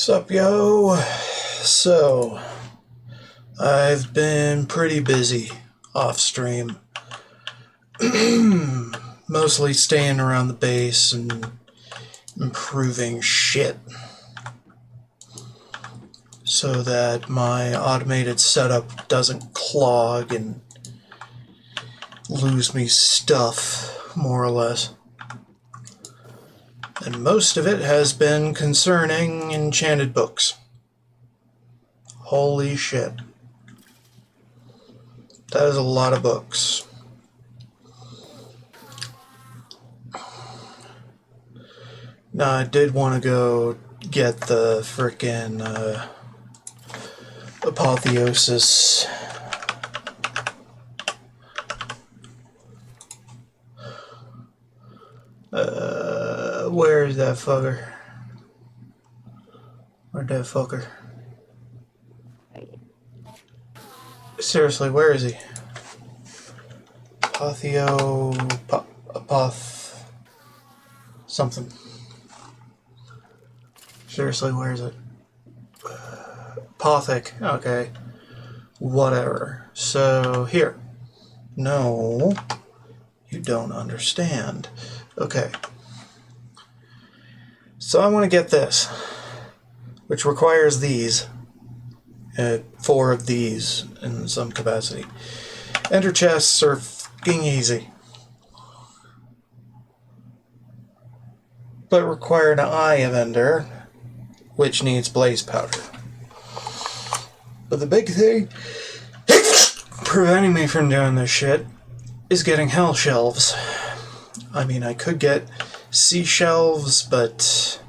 Sup, yo? So, I've been pretty busy off stream. Mostly staying around the base and improving shit so that my automated setup doesn't clog and lose me stuff, more or less. And most of it has been concerning enchanted books. Holy shit. That is a lot of books. Now, I did want to go get the frickin' Apotheosis. Where's that fucker? Where'd that fucker? Seriously, where is he? Apoth... something. Seriously, where is it? Apothic, okay. Whatever. So, here. No, you don't understand. Okay. So I want to get this, which requires these. 4 of these in some capacity. Ender chests are fucking easy, but require an Eye of Ender, which needs blaze powder. But the big thing preventing me from doing this shit is getting hell shelves. I mean, I could get sea shelves, but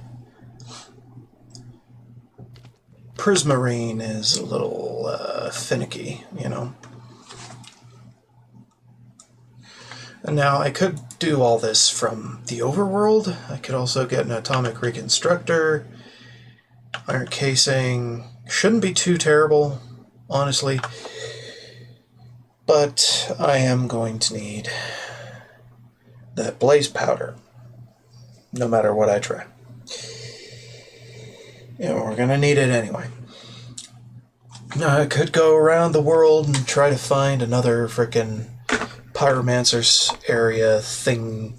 Prismarine is a little finicky, you know. And now I could do all this from the overworld. I could also get an atomic reconstructor. Iron casing shouldn't be too terrible, honestly. But I am going to need that blaze powder, no matter what I try. Yeah, we're gonna need it anyway. Now, I could go around the world and try to find another frickin' Pyromancer's area thing,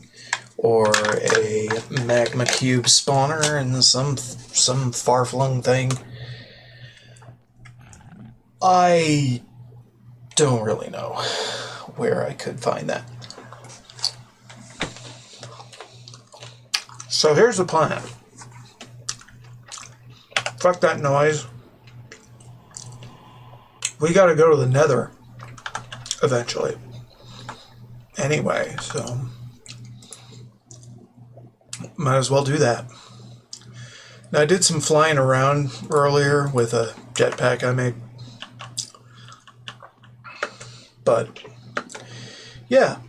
or a magma cube spawner and some far-flung thing. I don't really know where I could find that. So here's the plan. Fuck that noise. We gotta go to the Nether eventually. Anyway, so might as well do that. Now, I did some flying around earlier with a jetpack I made. But yeah.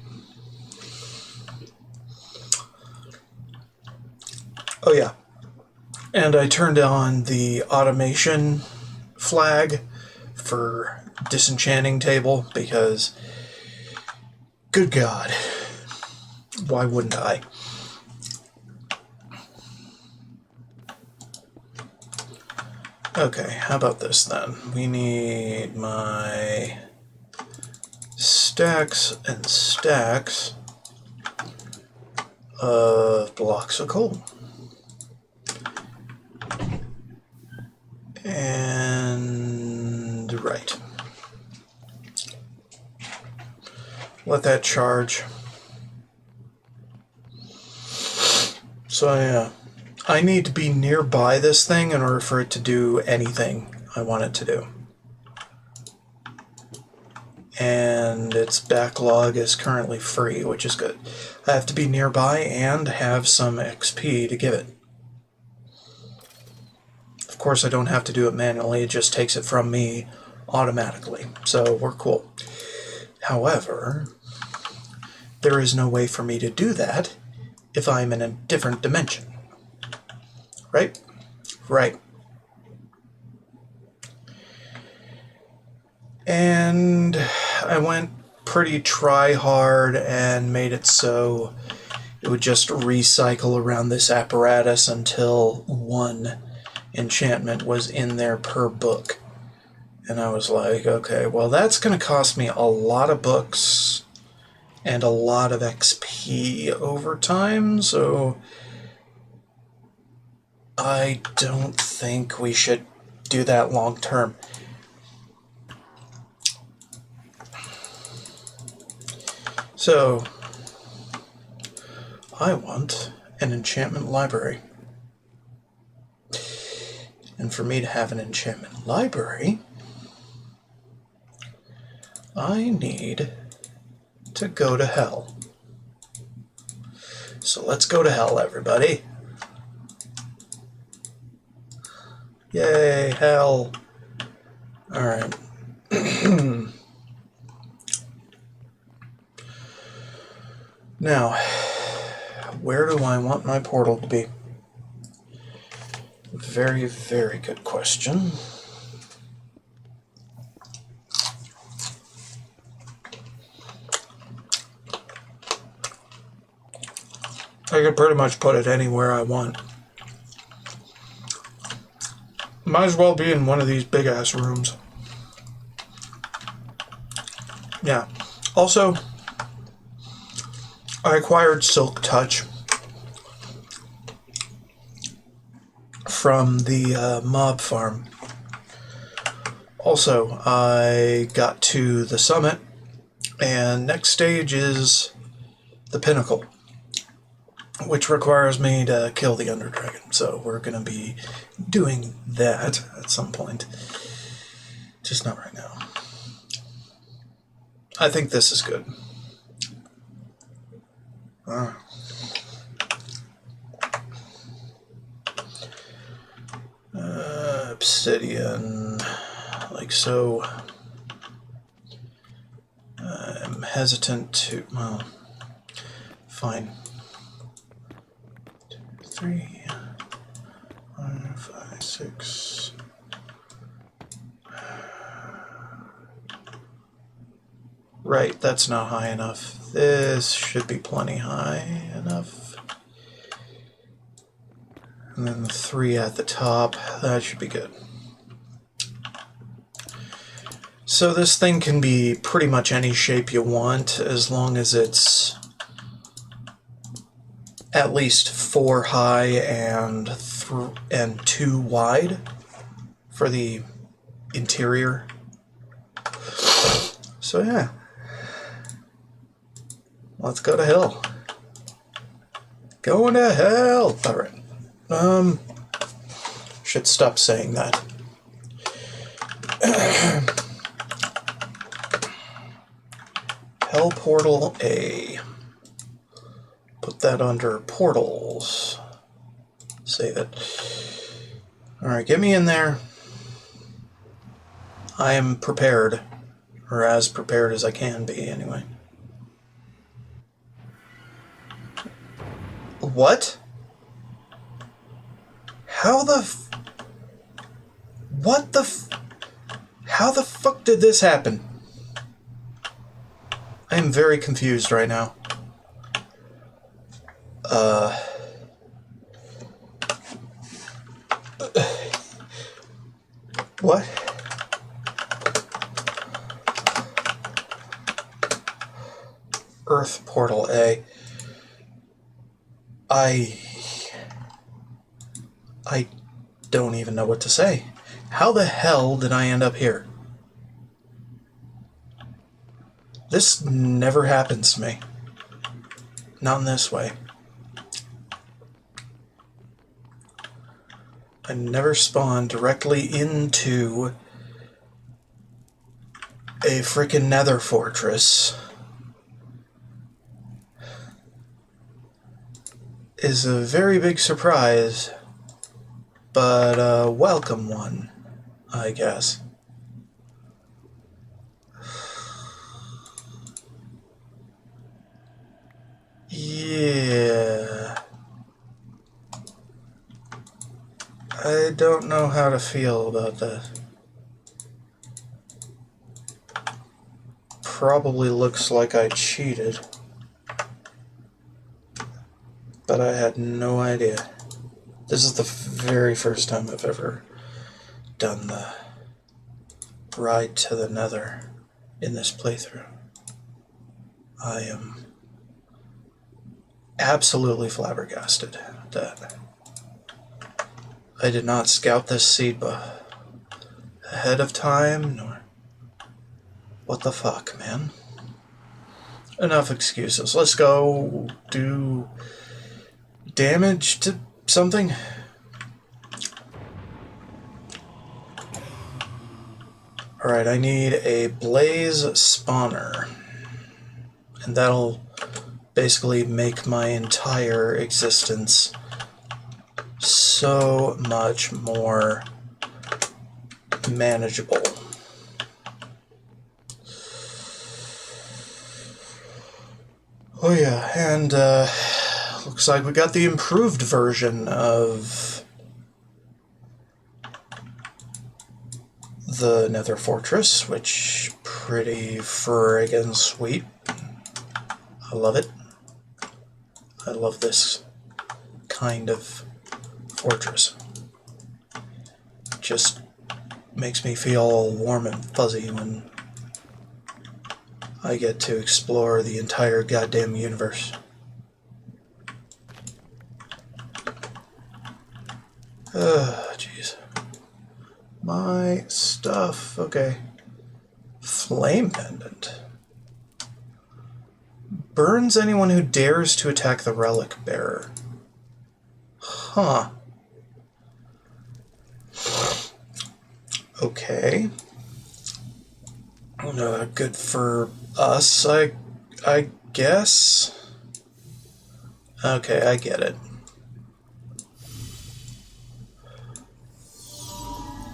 Oh yeah. And I turned on the automation flag for disenchanting table because, good God, why wouldn't I? Okay, how about this then? We need my stacks and stacks of blocks of coal. And right. Let that charge. So yeah, I need to be nearby this thing in order for it to do anything I want it to do. And its backlog is currently free, which is good. I have to be nearby and have some XP to give it. Of course, I don't have to do it manually, it just takes it from me automatically, so we're cool. However, there is no way for me to do that if I'm in a different dimension. Right? Right. And I went pretty try-hard and made it so it would just recycle around this apparatus until one enchantment was in there per book. And I was like, okay, well, that's going to cost me a lot of books and a lot of XP over time, so I don't think we should do that long term. So, I want an enchantment library. And for me to have an enchantment library, I need to go to hell. So let's go to hell, everybody. Yay, hell. Alright. Now, where do I want my portal to be? Very, very good question. I could pretty much put it anywhere I want. Might as well be in one of these big-ass rooms. Yeah. Also, I acquired Silk Touch from the mob farm. Also, I got to the summit, and next stage is the pinnacle, which requires me to kill the Ender Dragon. So we're going to be doing that at some point. Just not right now. I think this is good. Obsidian, like so. I'm hesitant to, well, fine. 2, 3, 4, 5, 6. Right, that's not high enough. This should be plenty high enough. And then the 3 at the top, that should be good. So this thing can be pretty much any shape you want, as long as it's at least 4 high and 2 wide for the interior. So yeah. Let's go to hell. Going to hell! Alright. Should stop saying that. Hell Portal A. Put that under portals. Save it. Alright, get me in there. I am prepared. Or as prepared as I can be, anyway. What? How the what the how the fuck did this happen? I am very confused right now. What? Earth Portal A. I don't even know what to say. How the hell did I end up here? This never happens to me. Not in this way. I never spawn directly into a frickin' nether fortress. Is a very big surprise, but a welcome one, I guess. Yeah. I don't know how to feel about that. Probably looks like I cheated. But I had no idea. This is the very first time I've ever done the ride to the Nether in this playthrough. I am absolutely flabbergasted that I did not scout this seed ahead of time, nor... What the fuck, man? Enough excuses. Let's go do damage to something. Alright, I need a blaze spawner. And that'll basically make my entire existence so much more manageable. Oh yeah, and looks like we got the improved version of the Nether Fortress, which pretty friggin' sweet. I love it. I love this kind of fortress. Just makes me feel all warm and fuzzy when I get to explore the entire goddamn universe. Jeez. My stuff. Okay. Flame Pendant. Burns anyone who dares to attack the relic bearer. Huh. Okay. Good for us, I guess. Okay, I get it.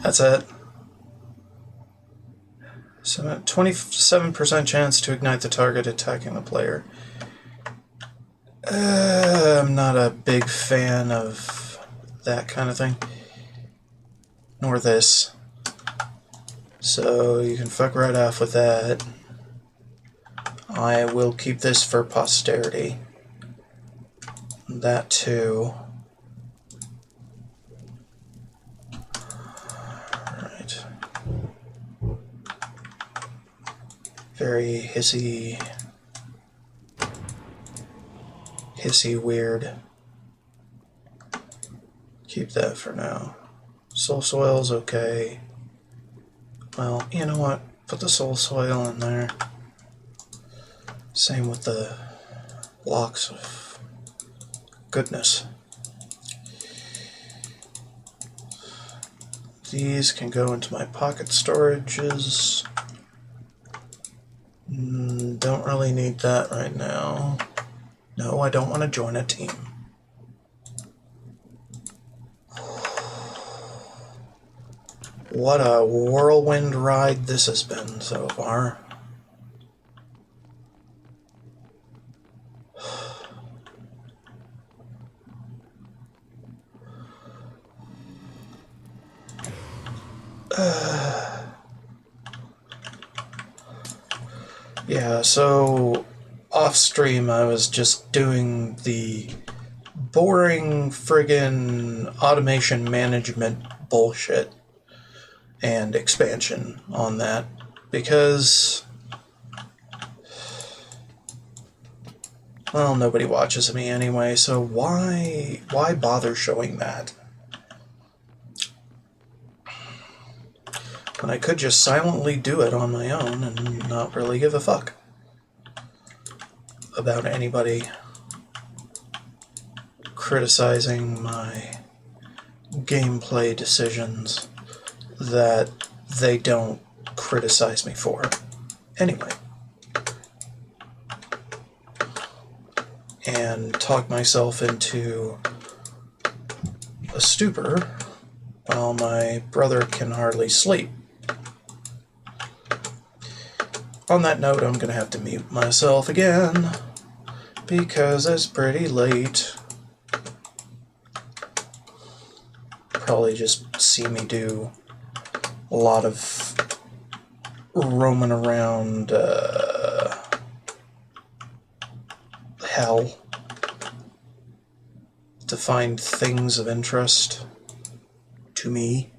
That's it. So 27% chance to ignite the target attacking the player. I'm not a big fan of that kind of thing. Nor this. So you can fuck right off with that. I will keep this for posterity. That too. Alright. Very hissy weird. Keep that for now. Soul soil's okay. Well, you know what? Put the soul soil in there. Same with the blocks of goodness. These can go into my pocket storages. Don't really need that right now. No, I don't want to join a team. What a whirlwind ride this has been so far. Yeah, so off stream I was just doing the boring friggin' automation management bullshit and expansion on that because, well, nobody watches me anyway, so why bother showing that? When I could just silently do it on my own and not really give a fuck about anybody criticizing my gameplay decisions that they don't criticize me for. Anyway. And talk myself into a stupor while my brother can hardly sleep. On that note, I'm going to have to mute myself again because it's pretty late. Probably just see me do a lot of roaming around hell to find things of interest to me.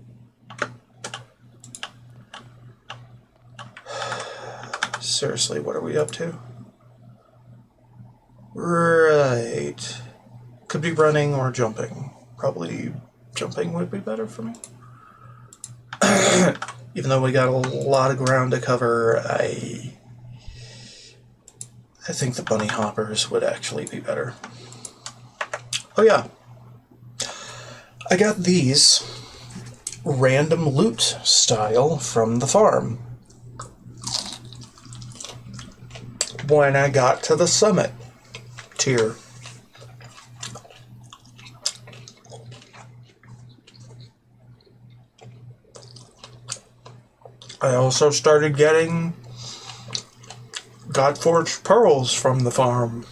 Seriously, what are we up to? Right. Could be running or jumping. Probably jumping would be better for me. Even though we got a lot of ground to cover, I think the bunny hoppers would actually be better. Oh yeah. I got these random loot style from the farm when I got to the summit tier. I also started getting Godforged pearls from the farm.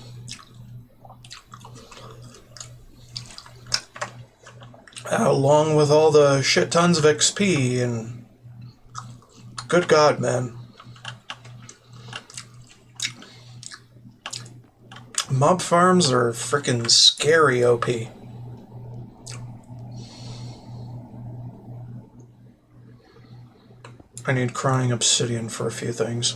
Along with all the shit tons of XP, and good God, man. Mob farms are freaking scary OP. I need crying obsidian for a few things.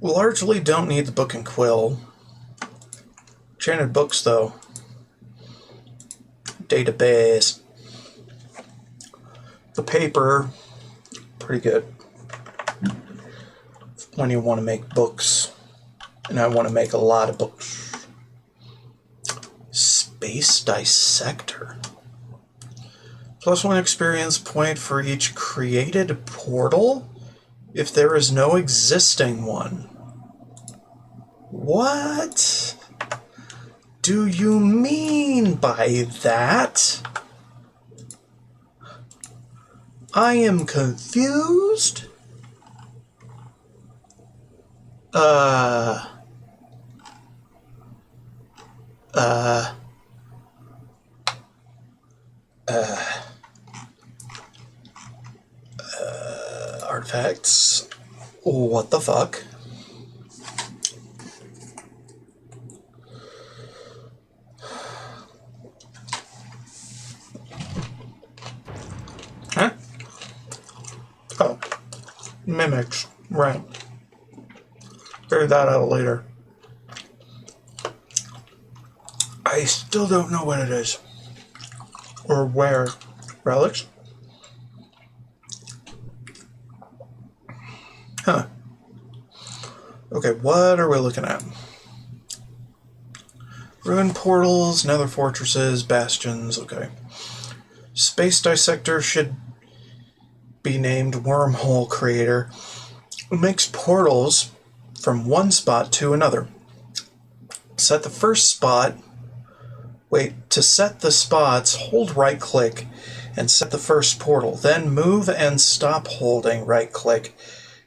Largely don't need the book and quill. Enchanted books, though. Database. The paper, pretty good. When you want to make books. And I want to make a lot of books. Space Dissector. +1 experience point for each created portal if there is no existing one. What do you mean by that? I am confused. Artifacts. What the fuck? Huh? Oh. Mimics. Right. Figure that out later. I still don't know what it is. Or where. Relics? Huh. Okay, what are we looking at? Ruined portals, nether fortresses, bastions, okay. Space Dissector should be named Wormhole Creator. It makes portals from one spot to another. Set the first spot. Wait, to set the spots, hold right-click and set the first portal. Then move and stop holding right-click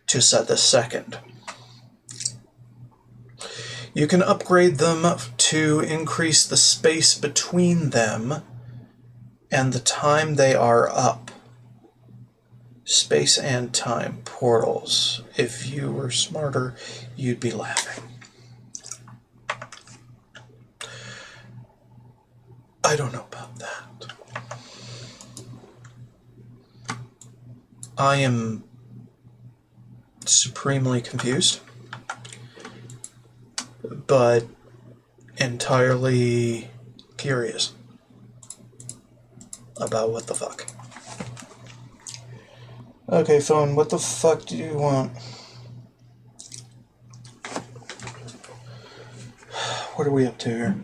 to set the second. You can upgrade them to increase the space between them and the time they are up. Space and time portals. If you were smarter, you'd be laughing. I don't know about that. I am supremely confused, but entirely curious about what the fuck. Okay, phone, what the fuck do you want? What are we up to here?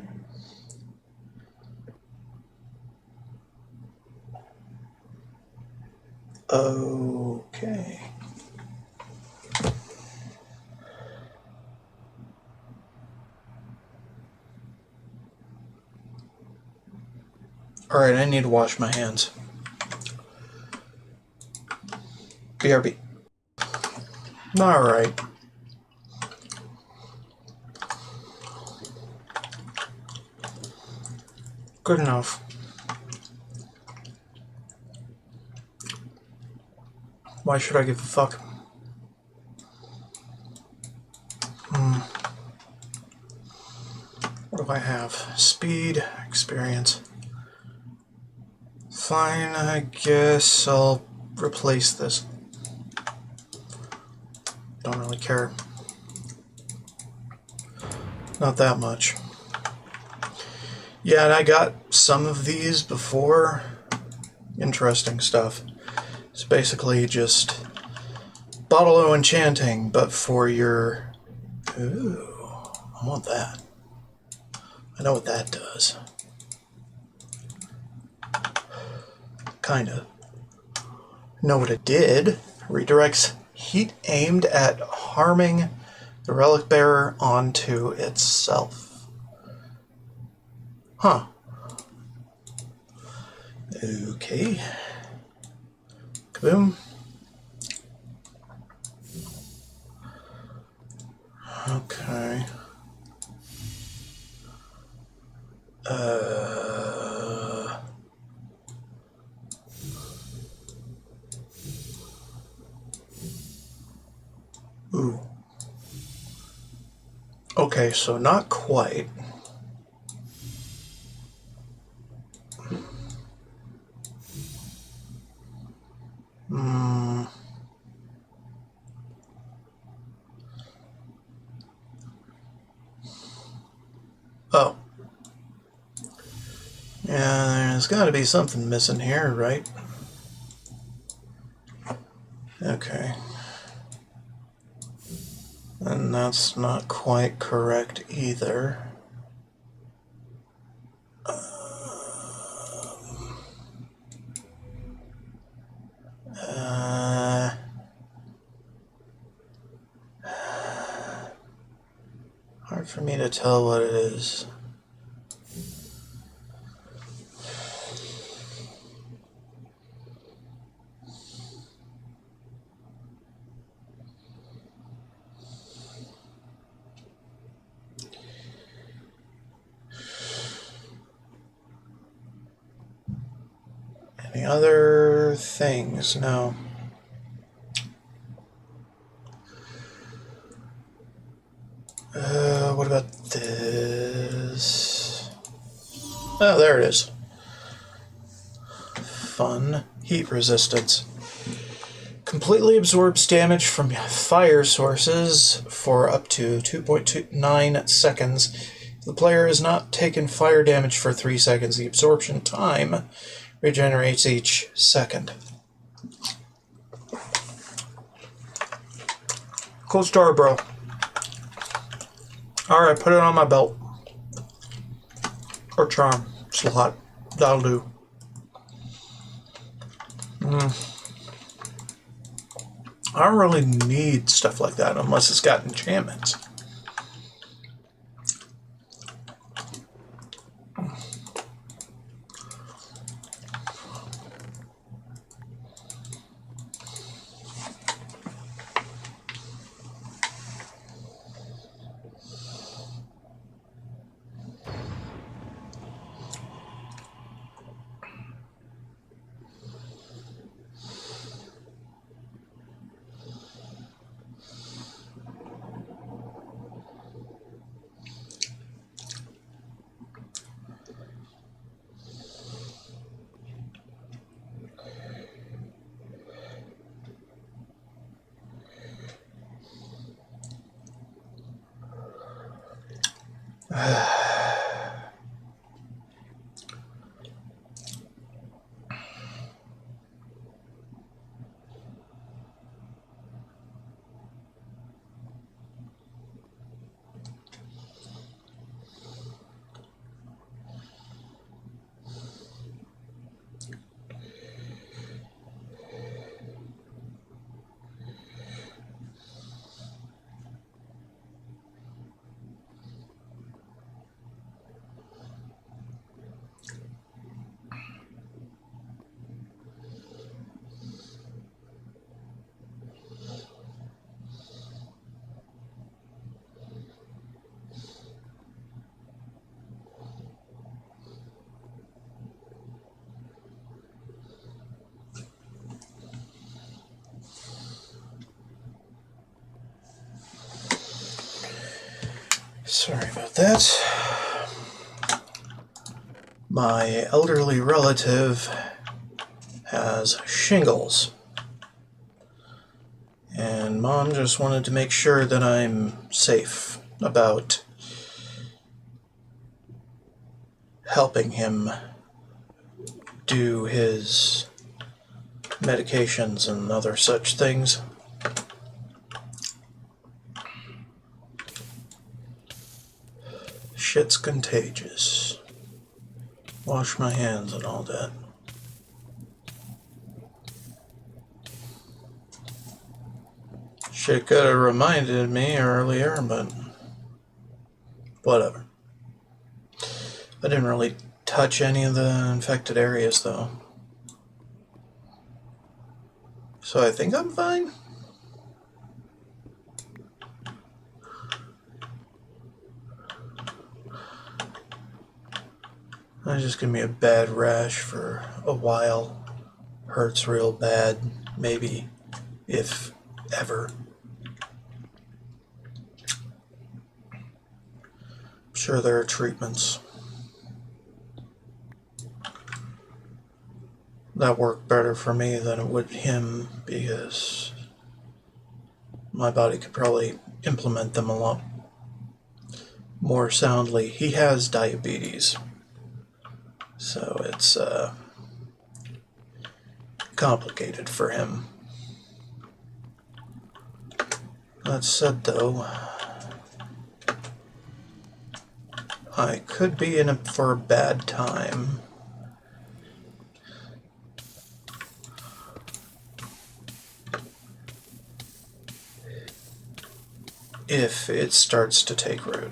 Okay. Alright, I need to wash my hands. BRB. Alright. Good enough. Why should I give a fuck? What do I have? Speed, experience. Fine, I guess I'll replace this. Don't really care. Not that much. Yeah, and I got some of these before. Interesting stuff. It's basically just bottle o' enchanting, but for your... Ooh, I want that. I know what that does. Kinda. Know what it did. Redirects heat aimed at harming the relic bearer onto itself. Huh. Okay. Kaboom. Okay. Ooh. Okay, so not quite. Oh. Yeah, there's got to be something missing here, right? Okay. And that's not quite correct either. Hard for me to tell what it is. Any other things? No. What about this? Oh, there it is. Fun. Heat resistance. Completely absorbs damage from fire sources for up to 2.29 seconds. If the player has not taken fire damage for 3 seconds, the absorption time regenerates each second. Cool story, bro. Alright, put it on my belt. Or charm slot. That'll do. I don't really need stuff like that unless it's got enchantments. Sorry about that. My elderly relative has shingles. And Mom just wanted to make sure that I'm safe about helping him do his medications and other such things. Shit's contagious. Wash my hands and all that. Shit could have reminded me earlier, but whatever. I didn't really touch any of the infected areas, though. So I think I'm fine. It's just gonna be a bad rash for a while. Hurts real bad, maybe, if ever. I'm sure there are treatments that work better for me than it would him, because my body could probably implement them a lot more soundly. He has diabetes, so it's complicated for him. That said, though, I could be in for a bad time. If it starts to take root.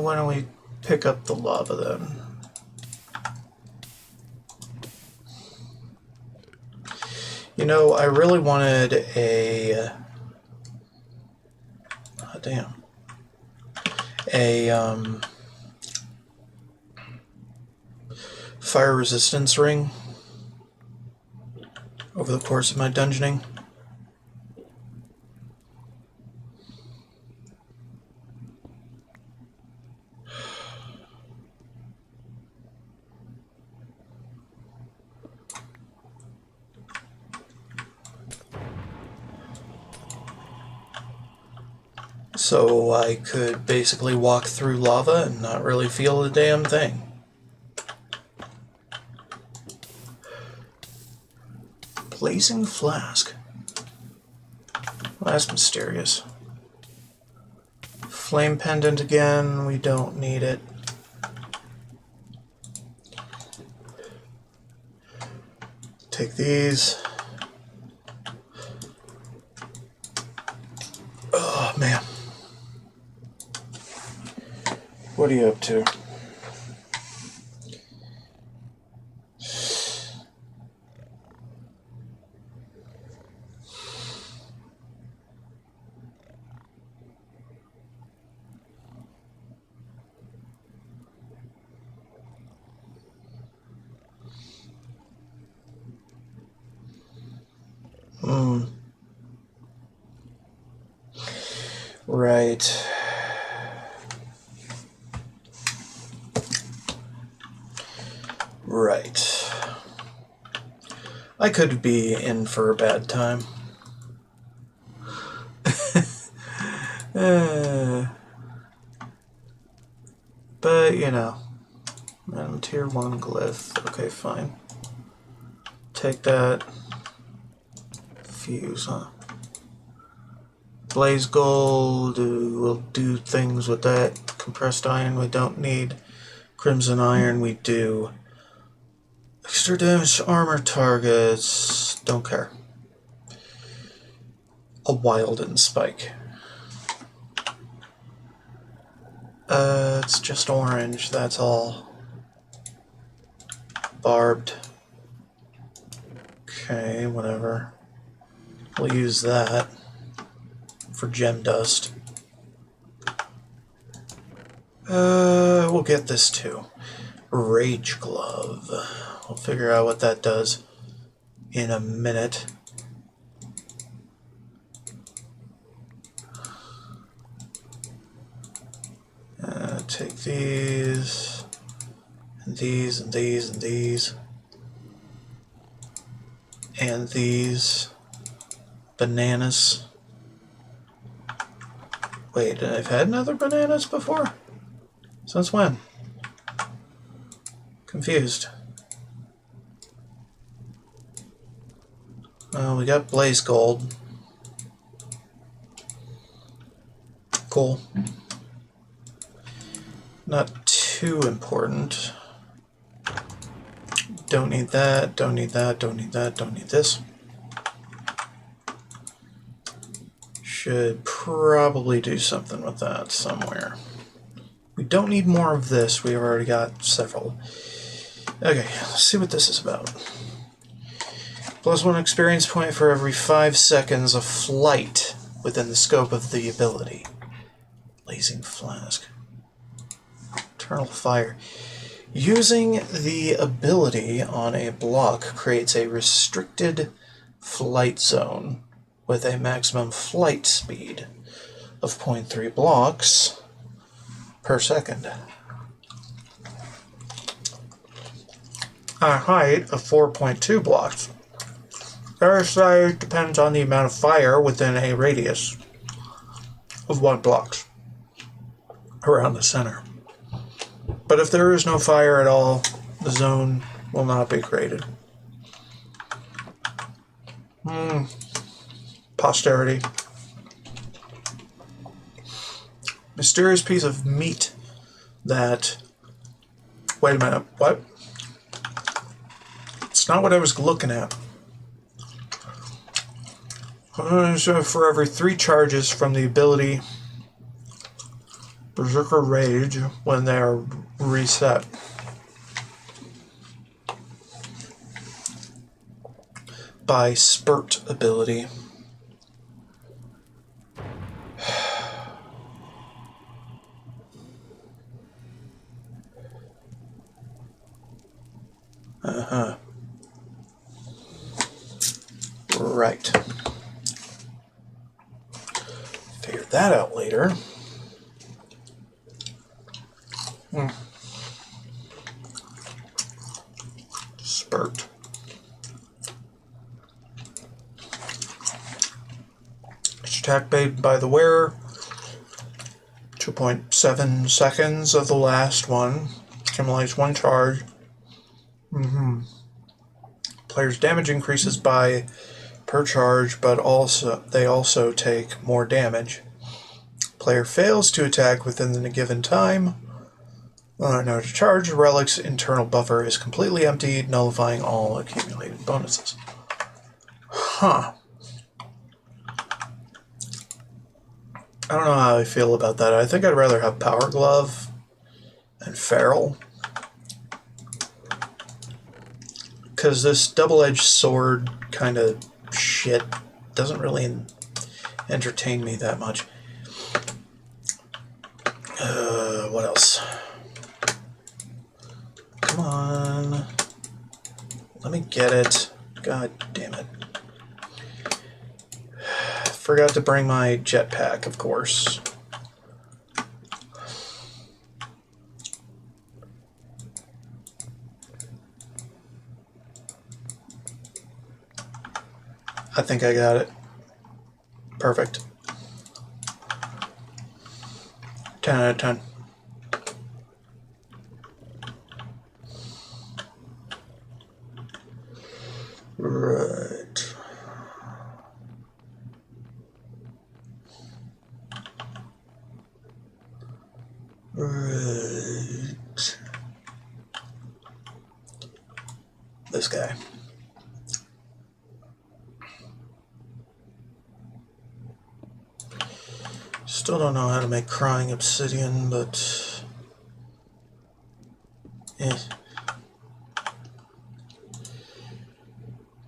Why don't we pick up the lava then? You know, I really wanted a... oh, damn. A fire resistance ring over the course of my dungeoning. So I could basically walk through lava and not really feel a damn thing. Blazing flask. Well, that's mysterious. Flame pendant again, we don't need it. Take these. Oh, man. What are you up to? Right. Right. I could be in for a bad time. But, you know. Tier 1 glyph. Okay, fine. Take that. Fuse, huh? Blaze gold. We'll do things with that. Compressed iron we don't need. Crimson iron we do. Extra damage to armor targets. Don't care. A Wilden spike. It's just orange, that's all. Barbed. Okay, whatever. We'll use that for gem dust. We'll get this too. Rage Glove. We'll figure out what that does in a minute. Take these, and these, and these, and these, and these bananas. Wait, I've had another bananas before? Since when? Confused. Well, we got blaze gold. Cool. Not too important. Don't need that, don't need that, don't need that, don't need this. Should probably do something with that somewhere. We don't need more of this, we've already got several. Okay, let's see what this is about. +1 experience point for every 5 seconds of flight within the scope of the ability. Blazing Flask. Eternal Fire. Using the ability on a block creates a restricted flight zone with a maximum flight speed of 0.3 blocks per second. A height of 4.2 blocks. Air size depends on the amount of fire within a radius of 1 block around the center. But if there is no fire at all, the zone will not be created. Posterity. Mysterious piece of meat that... Wait a minute, what? It's not what I was looking at. So for every 3 charges from the ability Berserker Rage when they are reset. By Spurt ability. Right. Figure that out later. Spurt. Each attack made by the wearer. 2.7 seconds of the last one. Accumulates 1 charge. Player's damage increases by per charge, but they also take more damage. Player fails to attack within the given time. No charge. Relic's internal buffer is completely emptied, nullifying all accumulated bonuses. Huh. I don't know how I feel about that. I think I'd rather have Power Glove and Feral. Because this double-edged sword kind of shit doesn't really entertain me that much. What else? Come on. Let me get it. God damn it. Forgot to bring my jetpack, of course. I think I got it. Perfect. 10 out of 10. Right. Right. This guy. Still don't know how to make crying obsidian, but...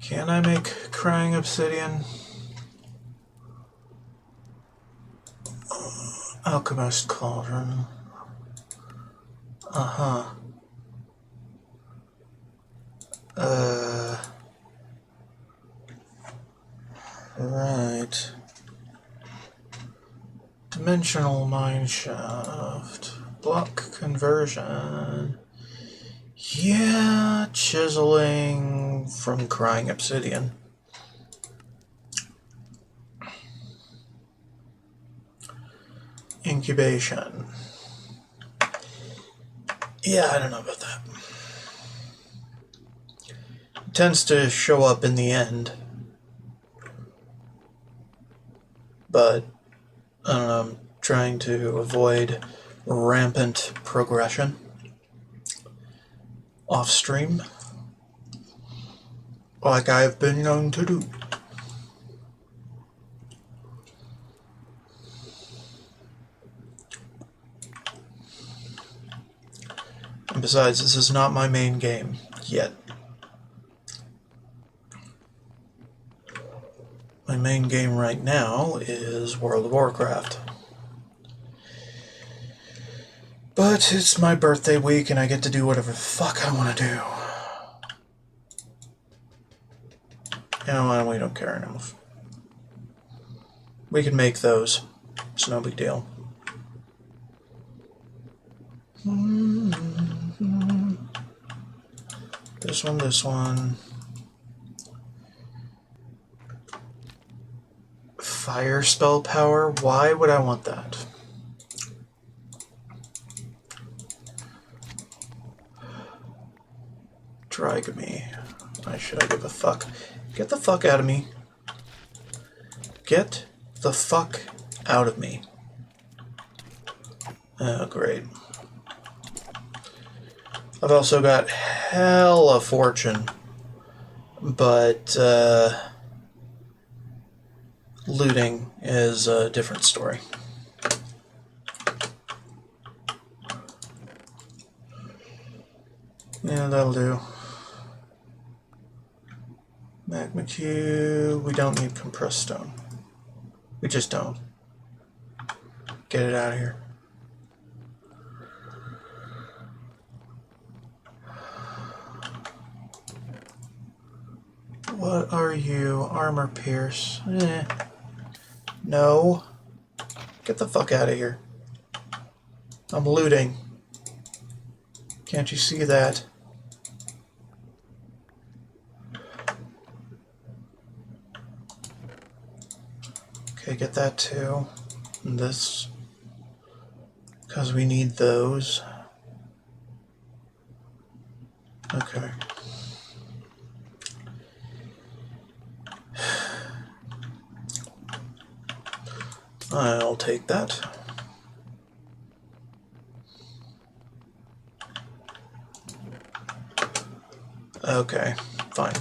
Can I make crying obsidian? Alchemist Cauldron. Right. Dimensional mineshaft. Block conversion. Yeah, chiseling from crying obsidian. Incubation. Yeah, I don't know about that. It tends to show up in the end. But, I don't know, I'm trying to avoid rampant progression off stream, like I've been known to do. And besides, this is not my main game yet. My main game right now is World of Warcraft. But it's my birthday week and I get to do whatever the fuck I want to do. You know, and we don't care enough. We can make those. It's no big deal. This one. Fire spell power? Why would I want that? Dragamy. Why should I give a fuck? Get the fuck out of me. Get the fuck out of me. Oh, great. I've also got hella fortune, but looting is a different story. Yeah, that'll do. Magma cube. We don't need compressed stone. We just don't. Get it out of here. What are you? Armor pierce. No. Get the fuck out of here. I'm looting. Can't you see that? Okay, get that too. And this. Because we need those. Okay. I'll take that. Okay, fine.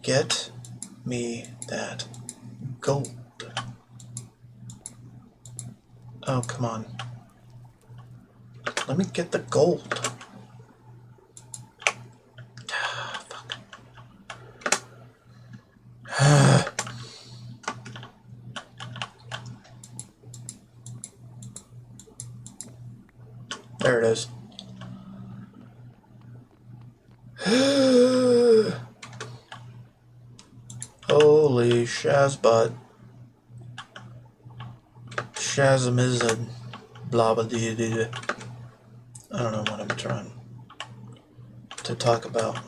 Get me that gold. Oh, come on. Let me get the gold. Fuck. There it is. Holy shazbot. Shazamizad. Blah blah dee dee. I don't know what I'm trying to talk about.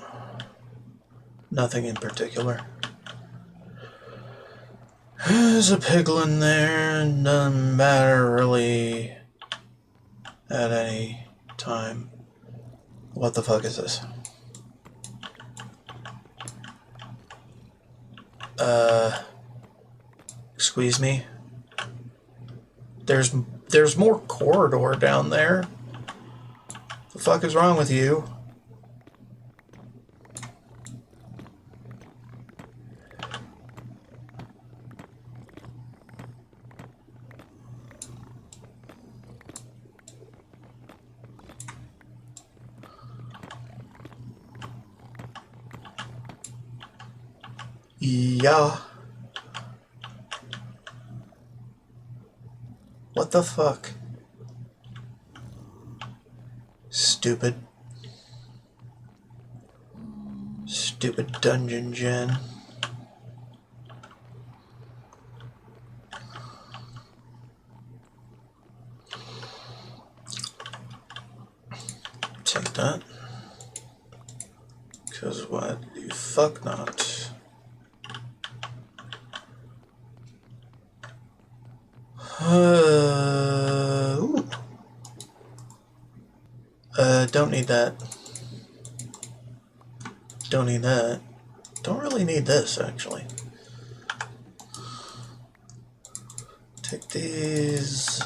Nothing in particular. There's a piglin there, and doesn't matter really at any time. What the fuck is this? Squeeze me. There's more corridor down there. The fuck is wrong with you? Yeah. What the fuck? Stupid. Stupid dungeon gen. Take that. Because what the fuck not? Ooh. Don't need that. Don't need that. Don't really need this, actually. Take these.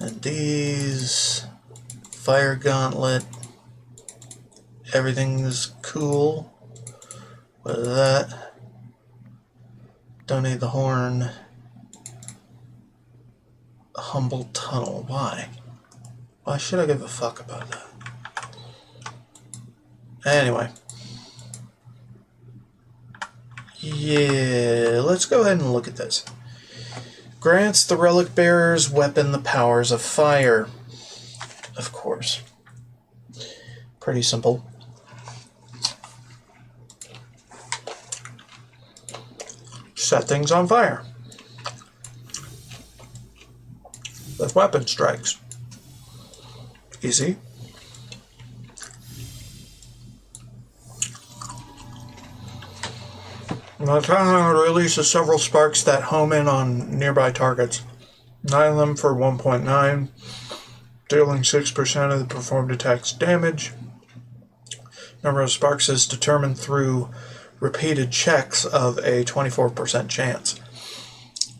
And these. Fire gauntlet. Everything's cool with that. Don't need the horn. Humble tunnel. Why? Why should I give a fuck about that? Anyway. Yeah, let's go ahead and look at this. Grants the relic bearer's weapon the powers of fire. Of course. Pretty simple. Set things on fire with weapon strikes. Easy. The talent releases several sparks that home in on nearby targets. 9 of them for 1.9, dealing 6% of the performed attack's damage. Number of sparks is determined through repeated checks of a 24% chance.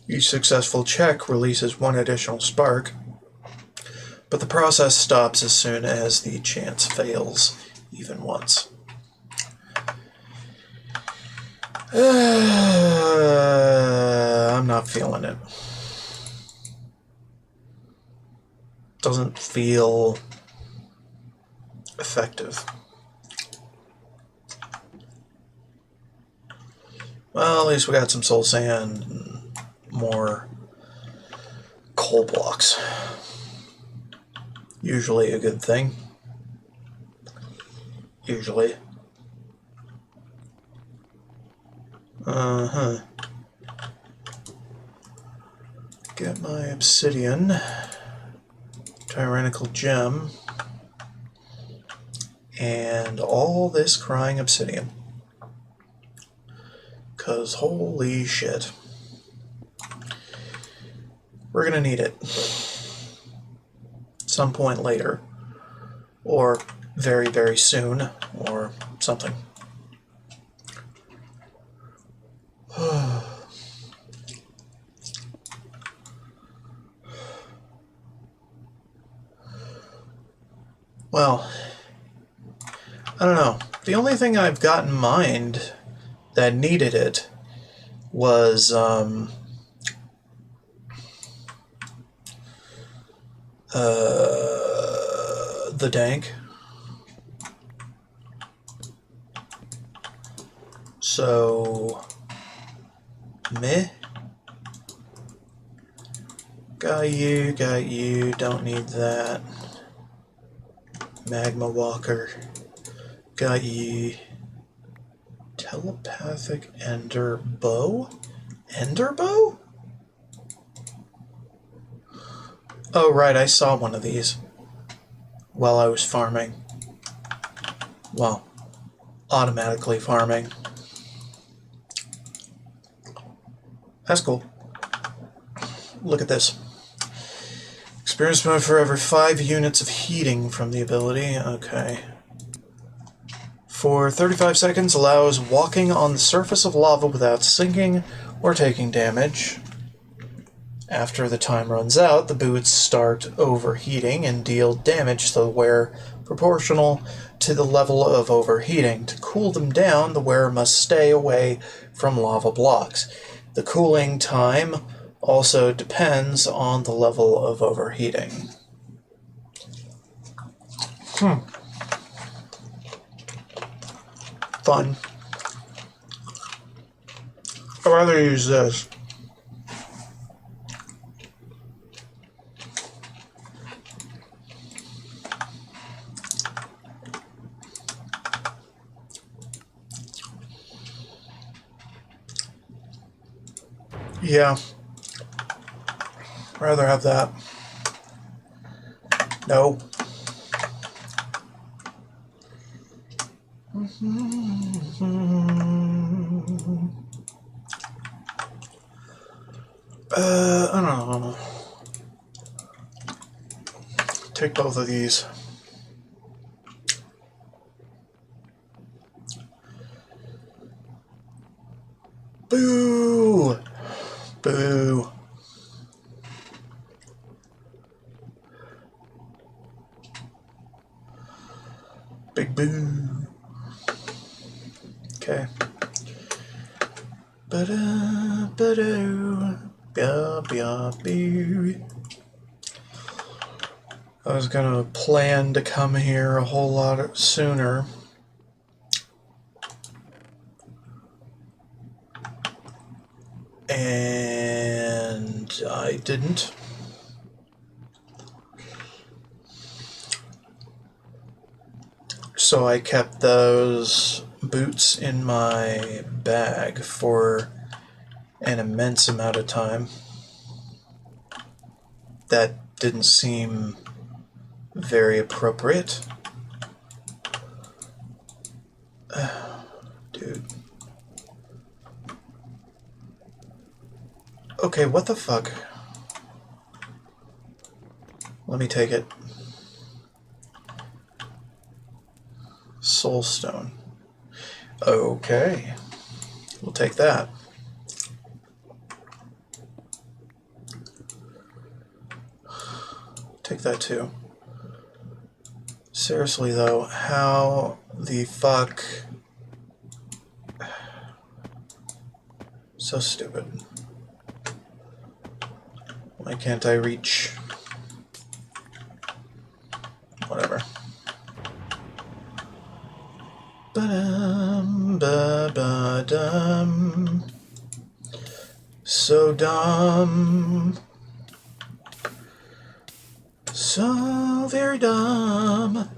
Each successful check releases 1 additional spark, but the process stops as soon as the chance fails, even once. I'm not feeling it. Doesn't feel effective. Well, at least we got some soul sand and more coal blocks. Usually a good thing. Usually. Get my obsidian. Tyrannical gem. And all this crying obsidian. 'Cause holy shit. We're gonna need it. Some point later. Or very, very soon. Or something. Well, I don't know. The only thing I've got in mind that needed it was the dank. So meh. Got you, don't need that. Magma Walker. Got you. Telepathic Ender Bow? Ender Bow? Oh, right, I saw one of these while I was farming. Well, automatically farming. That's cool. Look at this. Experience mode for every 5 units of heating from the ability. Okay. For 35 seconds, allows walking on the surface of lava without sinking or taking damage. After the time runs out, the boots start overheating and deal damage to the wearer proportional to the level of overheating. To cool them down, the wearer must stay away from lava blocks. The cooling time also depends on the level of overheating. Fun. I'd rather use this. Yeah. Rather have that. No. I don't know. Take both of these. Boo! Boo. Big boo. Okay. Ba-da, ba-do, boo. I was gonna plan to come here a whole lot sooner. And I didn't. So I kept those boots in my bag for an immense amount of time. That didn't seem very appropriate. Dude. Okay, what the fuck? Let me take it. Soulstone. Okay. We'll take that. Take that too. Seriously though, how the fuck... So stupid. Why can't I reach? Whatever. Ba-dum, ba-ba-dum. So dumb. So very dumb.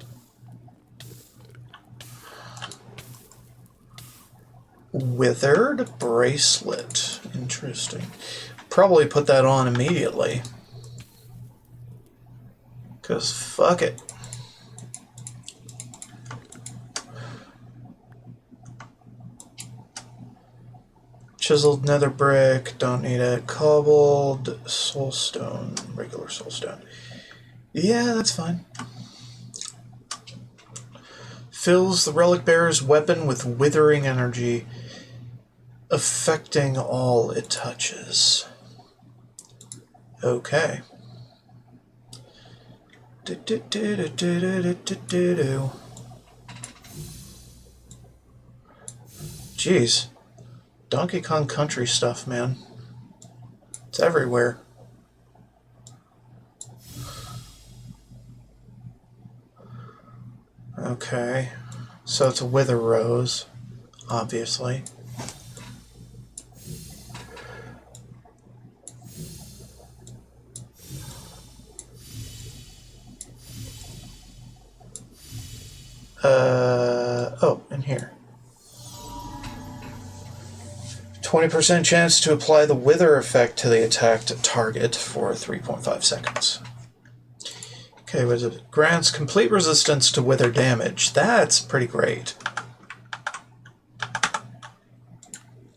Withered bracelet. Interesting. Probably put that on immediately. 'Cause fuck it. Chiseled nether brick, don't need it. Cobbled soulstone, regular soulstone. Yeah, that's fine. Fills the relic bearer's weapon with withering energy, affecting all it touches. Okay. Jeez. Donkey Kong Country stuff, man. It's everywhere. Okay. So it's a wither rose, obviously. Oh, in here. 20% chance to apply the wither effect to the attacked target for 3.5 seconds. Okay, what is it? Grants complete resistance to wither damage. That's pretty great.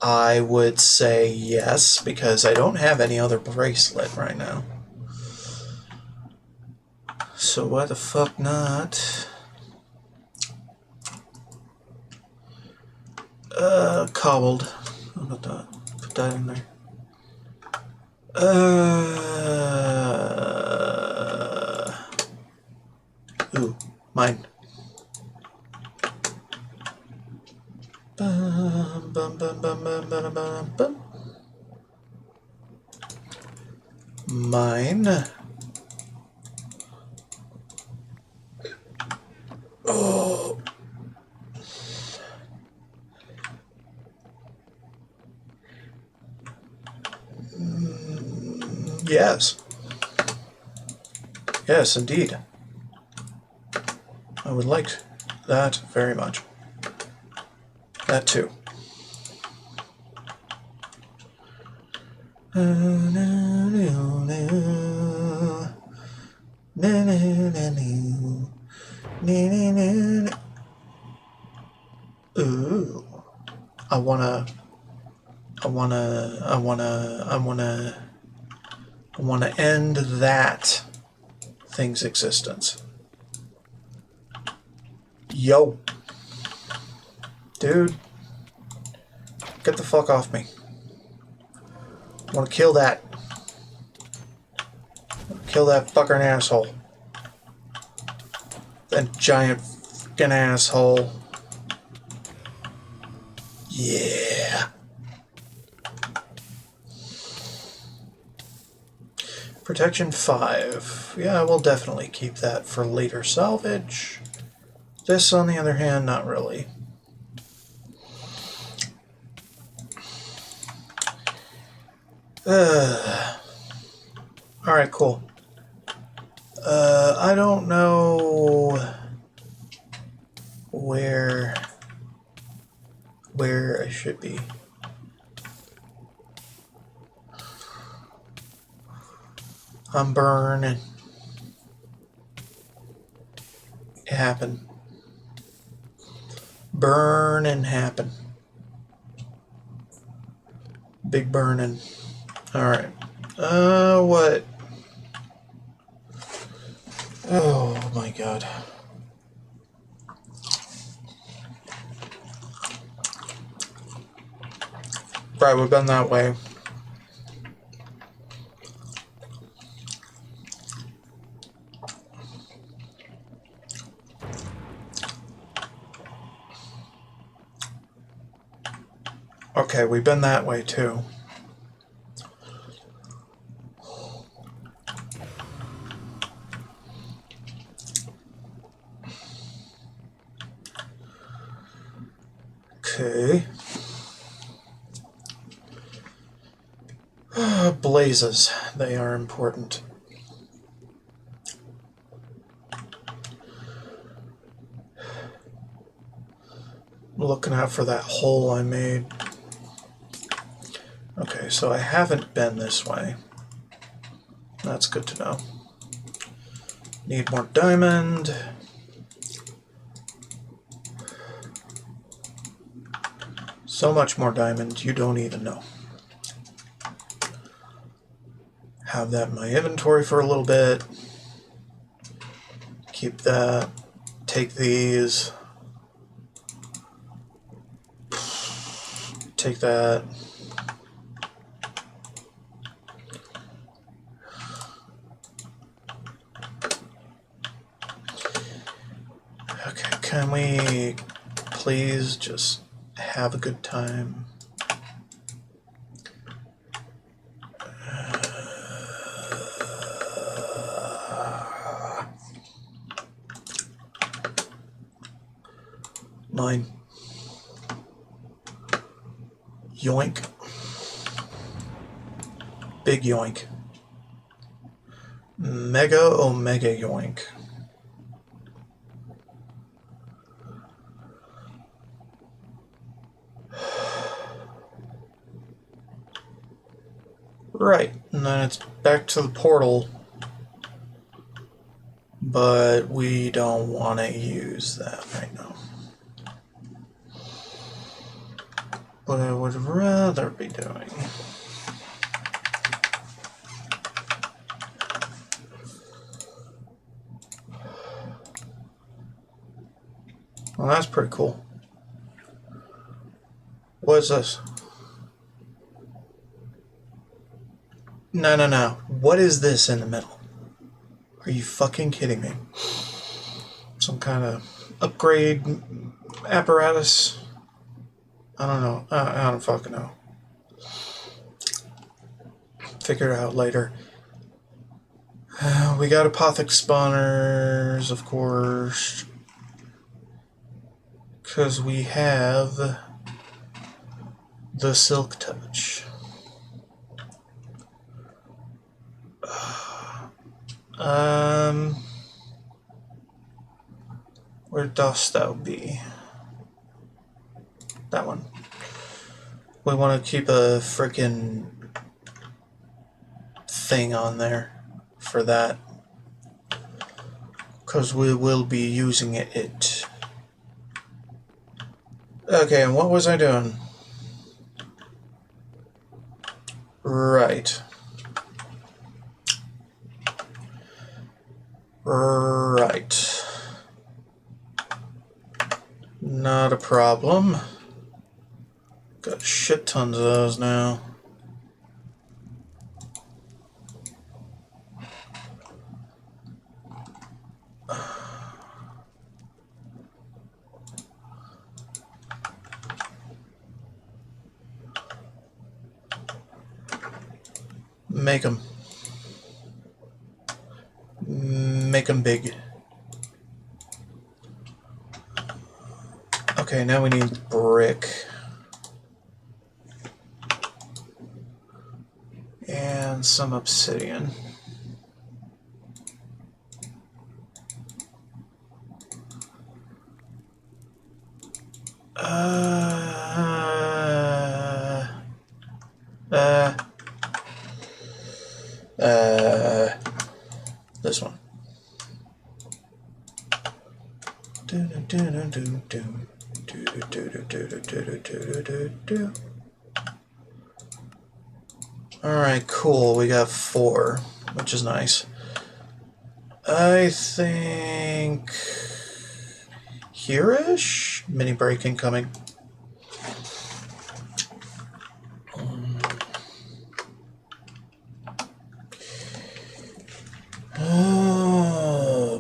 I would say yes, because I don't have any other bracelet right now. So why the fuck not? Cobbled. How about that? Put that in there. Ooh, mine. Bum, bum, bum, bum, bum, bum, bum, bum. Mine. Oh. Yes. Yes, indeed. I would like that very much. That too. Ooh. I wanna end that thing's existence. Yo. Dude. Get the fuck off me. I wanna kill that. Kill that fucking asshole. That giant fucking asshole. Yeah. Protection 5. Yeah, we'll definitely keep that for later salvage. This, on the other hand, not really. Alright, cool. I don't know where I should be. I'm burning. It happened. Burning happened. Big burning. Alright. What? Oh my god. Right, we've been that way. Okay, we've been that way too. Okay. Blazes. They are important. Looking out for that hole I made. Okay, so I haven't been this way. That's good to know. Need more diamond. So much more diamond, you don't even know. Have that in my inventory for a little bit. Keep that. Take these. Take that. Okay, can we please just have a good time? Mine. Yoink. Big yoink. Mega omega yoink. Right, and then it's back to the portal. But we don't want to use that right now. What I would rather be doing. Well, that's pretty cool. What is this? No. What is this in the middle? Are you fucking kidding me? Some kind of upgrade apparatus? I don't know. I don't fucking know. Figure it out later. We got apothic spawners, of course. Because we have the Silk Touch. Where dost thou be? That one. We want to keep a frickin' thing on there for that. Because we will be using it. Okay, and what was I doing? Right. Right. Not a problem. Got shit tons of those now. Make them. Make them big. Okay, now we need brick. And some obsidian. This one. Alright, cool. We got 4, which is nice. I think here-ish? Mini break incoming.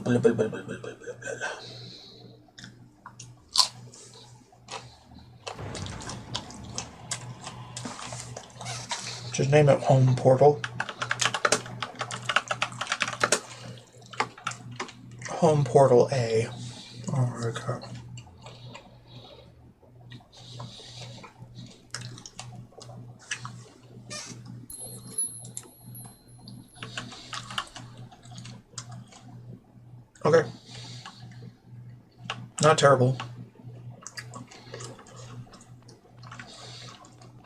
Blah, blah, blah, blah, blah, blah, blah. Just name it Home Portal. Home Portal A. Okay. Okay. Not terrible.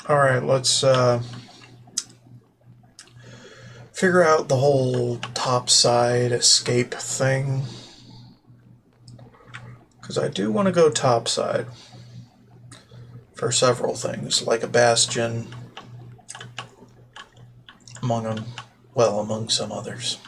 Alright, let's figure out the whole topside escape thing. Because I do want to go topside for several things, like a bastion, among some others.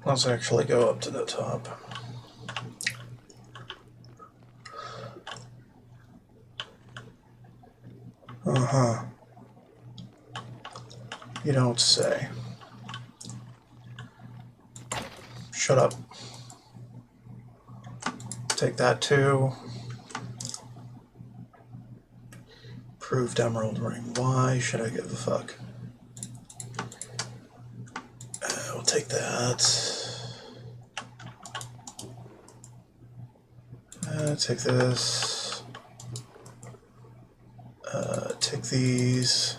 Let's actually go up to the top. Uh-huh. You don't say. Shut up. Take that too. Proved emerald ring. Why should I give a fuck? We'll take that. Take this. Take these.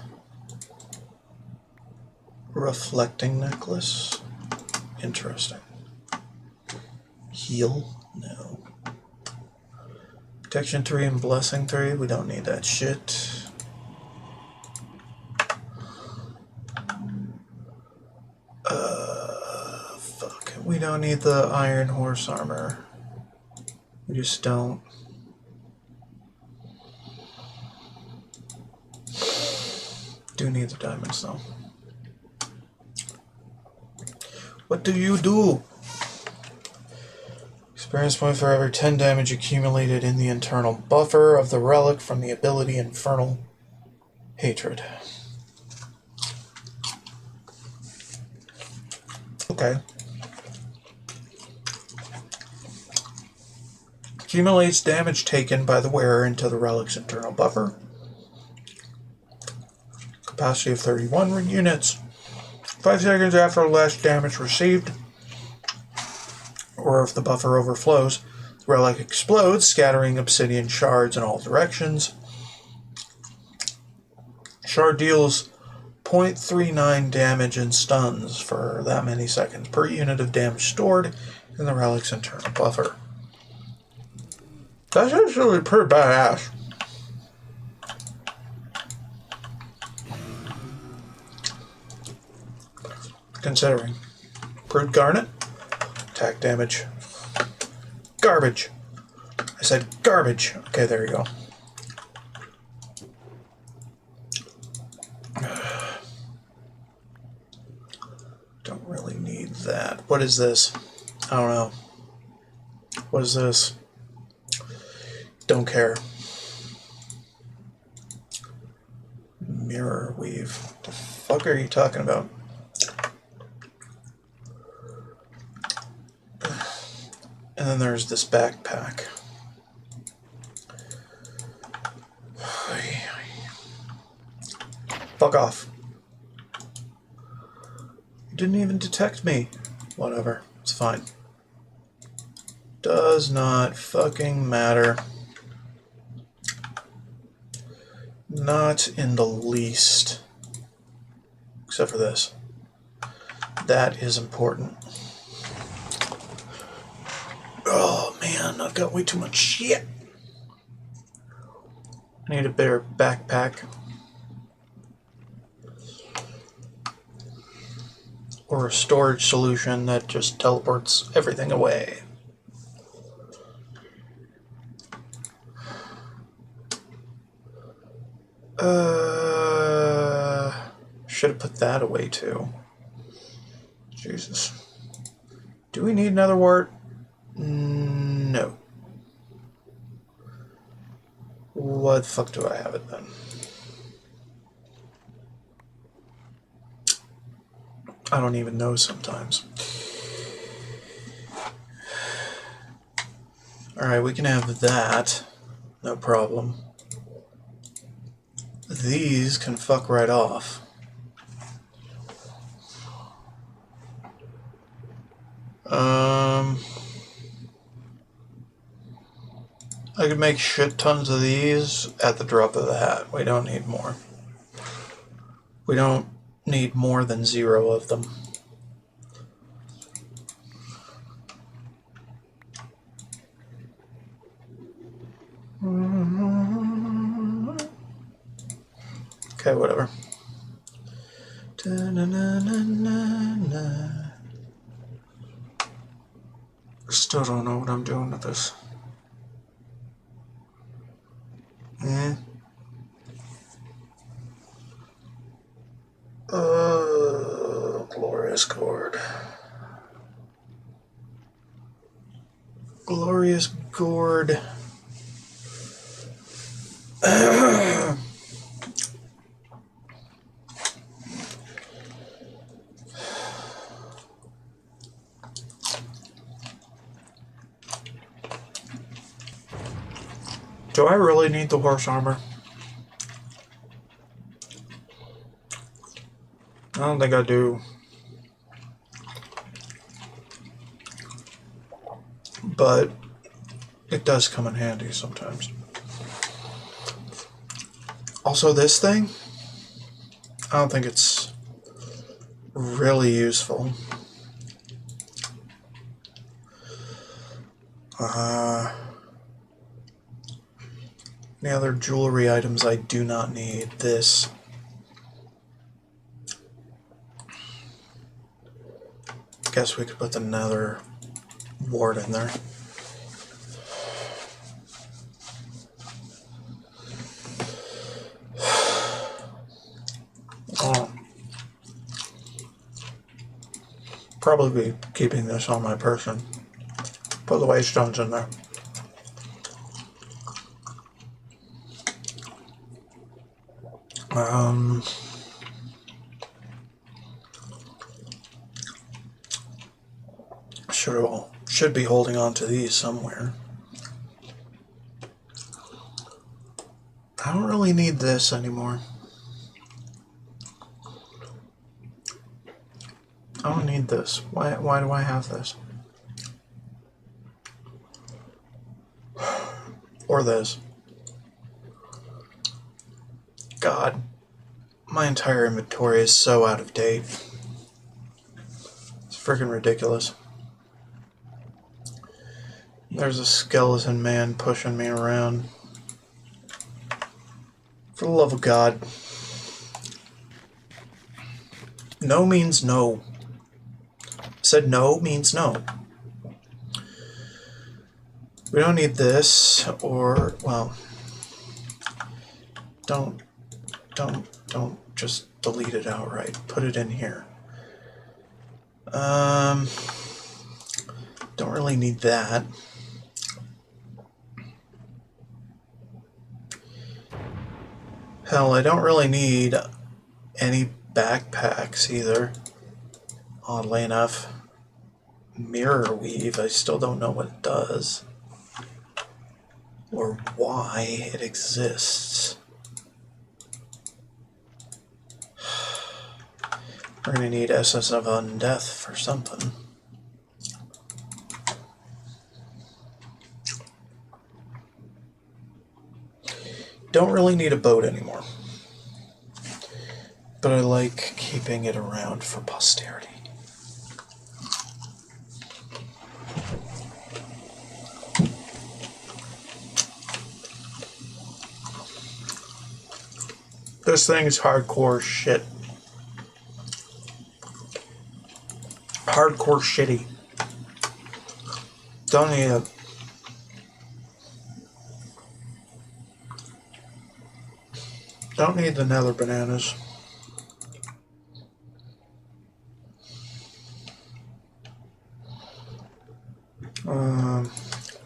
Reflecting necklace. Interesting. Heal? No. Protection 3 and Blessing 3. We don't need that shit. Fuck. We don't need the Iron Horse armor. We just don't. Do need the diamonds though. What do you do? Experience point for every 10 damage accumulated in the internal buffer of the relic from the ability Infernal Hatred. Okay. Accumulates damage taken by the wearer into the relic's internal buffer. Capacity of 31 units. 5 seconds after last damage received, or if the buffer overflows, the relic explodes, scattering obsidian shards in all directions. Shard deals 0.39 damage and stuns for that many seconds per unit of damage stored in the relic's internal buffer. That's actually pretty badass. Considering. Brute Garnet. Attack damage. Garbage. I said garbage. Okay, there you go. Don't really need that. What is this? I don't know. What is this? Don't care. Mirror weave. What the fuck are you talking about? And then there's this backpack. Fuck off. You didn't even detect me. Whatever. It's fine. Does not fucking matter. Not in the least. Except for this. That is important. Oh man, I've got way too much shit. I need a better backpack. Or a storage solution that just teleports everything away. Should have put that away too. Jesus. Do we need another wart? No. What the fuck do I have it then? I don't even know sometimes. Alright, we can have that. No problem. These can fuck right off. I could make shit tons of these at the drop of the hat. We don't need more. We don't need more than 0 of them. Okay, whatever. Still don't know what I'm doing with this. Glorious gourd. Glorious gourd. Do I really need the horse armor? I don't think I do. But it does come in handy sometimes. Also, this thing, I don't think it's really useful. Any other jewelry items I do not need? This. Guess we could put another ward in there. Probably be keeping this on my person. Put the waystones in there. Should be holding on to these somewhere. I don't really need this anymore. I don't need this. Why do I have this? Or this. God. My entire inventory is so out of date. It's freaking ridiculous. There's a skeleton man pushing me around. For the love of God. No means no. Said no means no. We don't need this, or, well, don't just delete it outright. Put it in here. Don't really need that. Hell, I don't really need any backpacks either. Oddly enough. Mirror weave, I still don't know what it does. Or why it exists. We're gonna need Essence of Undeath for something. Don't really need a boat anymore. But I like keeping it around for posterity. This thing is hardcore shit. Hardcore shitty. Don't need it. Don't need the nether bananas.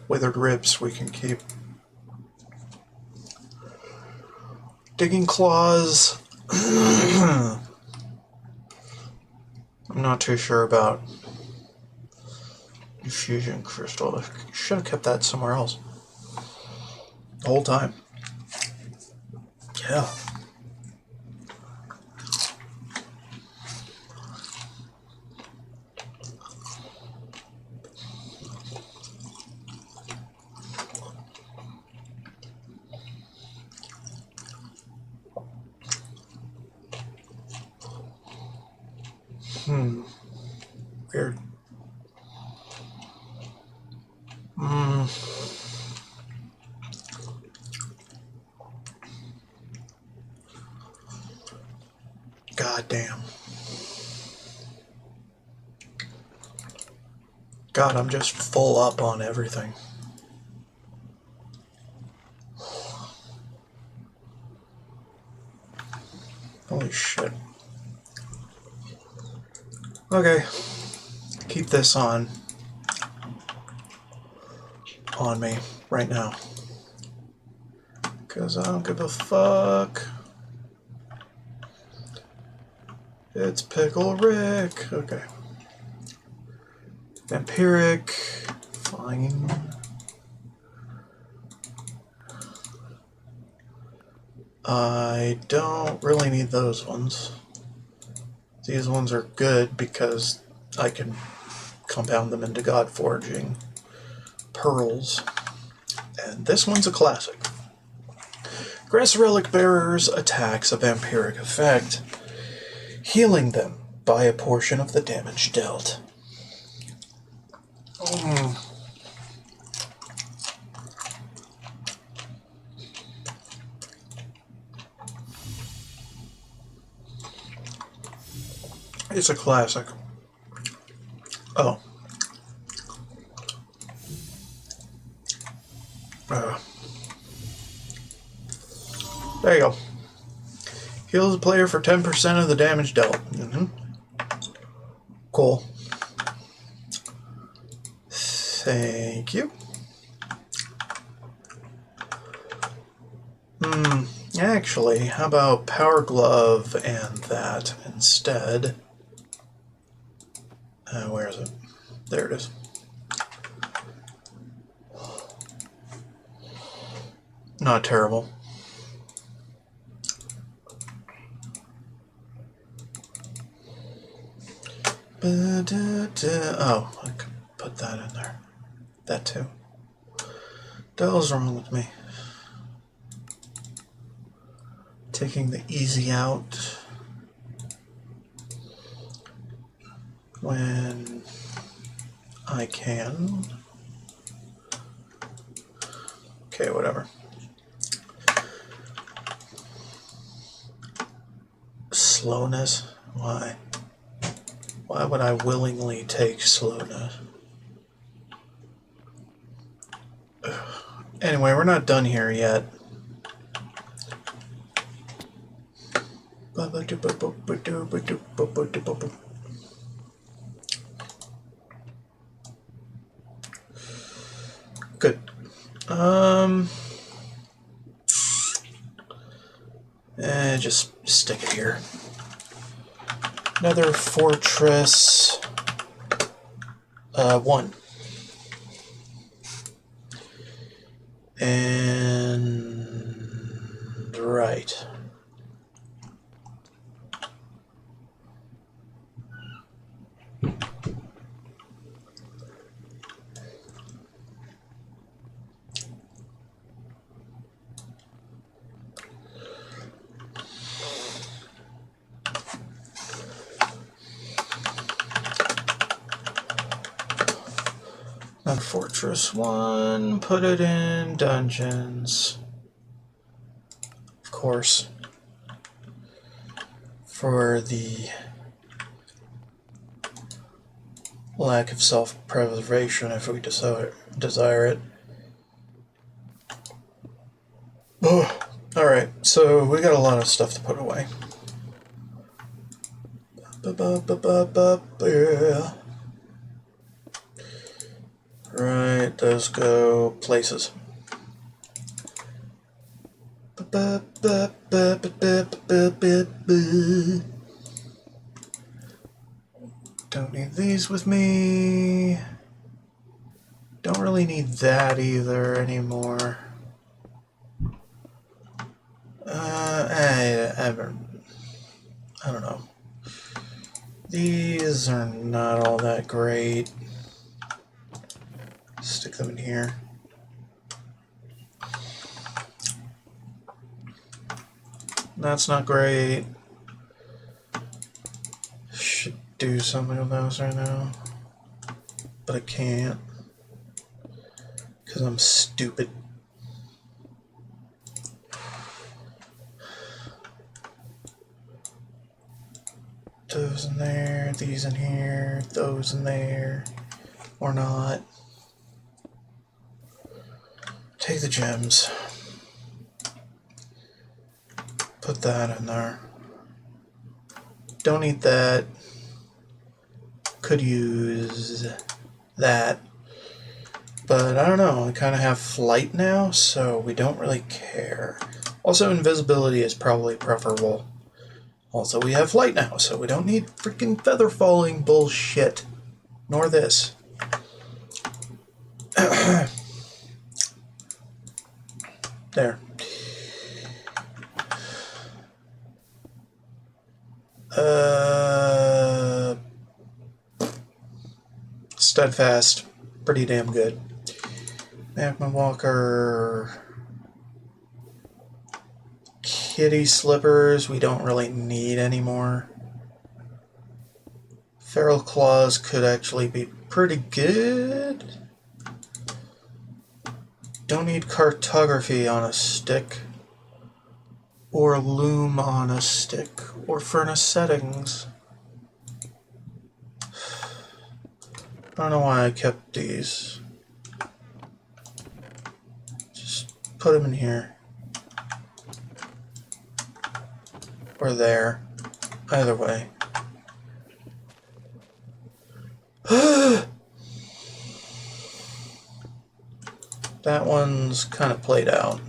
Withered ribs we can keep. Digging claws. I'm not too sure about fusion crystal. I should have kept that somewhere else the whole time. Yeah. Weird. God damn. God, I'm just full up on everything. Holy shit. Okay. Keep this on me right now. Because I don't give a fuck. It's Pickle Rick. Okay. Vampiric. Fine. I don't really need those ones. These ones are good because I can compound them into God Forging pearls. And this one's a classic. Grants Relic Bearers attacks a vampiric effect, healing them by a portion of the damage dealt. It's a classic. Oh. There you go. Heals the player for 10% of the damage dealt. Cool. Thank you. Actually, how about Power Glove and that instead? Where is it? There it is. Not terrible. Oh, I could put that in there. That too. What the hell's wrong with me? Taking the easy out. when I can. Okay, whatever. Slowness? Why? Why would I willingly take slowness? Anyway, we're not done here yet. Good. Just stick it here. Another fortress. 1. And right. On Fortress 1, put it in dungeons. Of course. For the lack of self-preservation, if we desire it. Oh, alright, so we got a lot of stuff to put away. Right, those go places. Don't need these with me. Don't really need that either anymore. I don't know. These are not all that great. Stick them in here. That's not great. Should do something with those right now. But I can't. Because I'm stupid. Those in there, these in here, those in there. Or not. Take the gems. Put that in there. Don't need that. Could use that. But I don't know, I kind of have flight now, so we don't really care. Also, invisibility is probably preferable. Also, we have flight now, so we don't need freaking feather falling bullshit. Nor this. There. Steadfast. Pretty damn good. Magma Walker. Kitty Slippers, we don't really need anymore. Feral Claws could actually be pretty good. Don't need Cartography on a stick. Or Loom on a stick. Or Furnace Settings. I don't know why I kept these. Just put them in here. Or there. Either way. That one's kind of played out.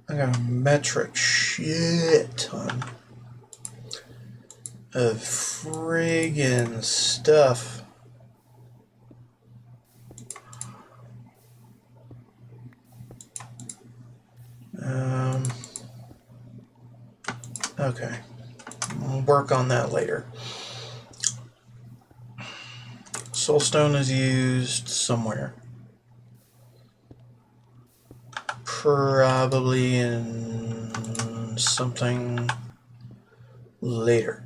I got a metric shit ton of friggin' stuff. Okay. We'll work on that later. Soulstone is used somewhere. probably in something later.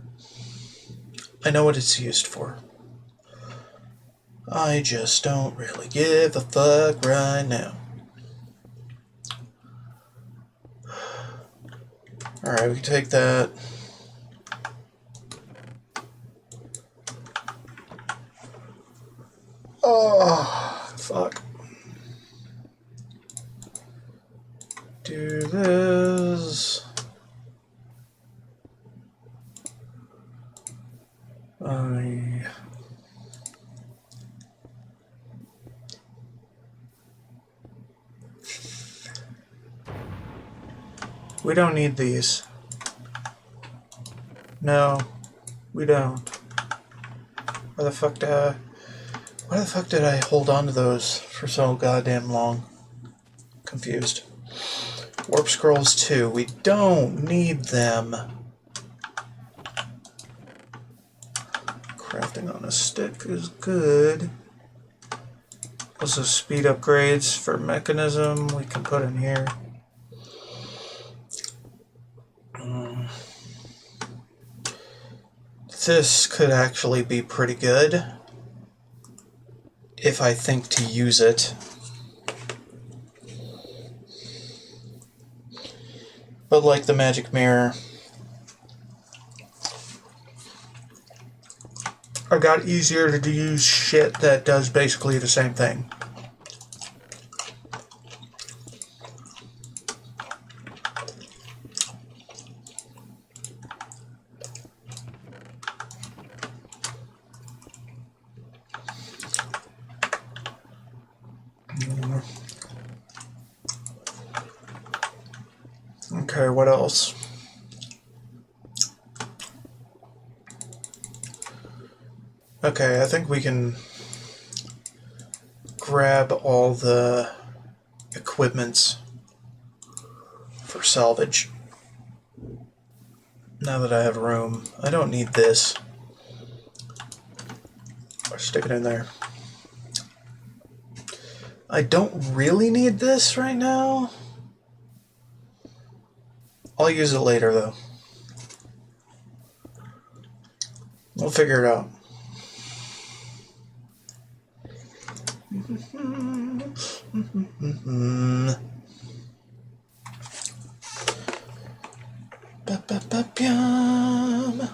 I know what it's used for. I just don't really give a fuck right now. Alright, we can take that. Oh, fuck. Do this. We don't need these. No, we don't. Why the fuck did I hold on to those for so goddamn long? Confused. Warp scrolls 2. We don't need them. Crafting on a stick is good. Also speed upgrades for mechanism we can put in here. This could actually be pretty good if I think to use it. But like the magic mirror, I got easier to use shit that does basically the same thing. Okay, what else? Okay, I think we can grab all the equipments for salvage. Now that I have room. I don't need this. Or stick it in there. I don't really need this right now. I'll use it later, though. We'll figure it out. Ba-ba-ba-yum.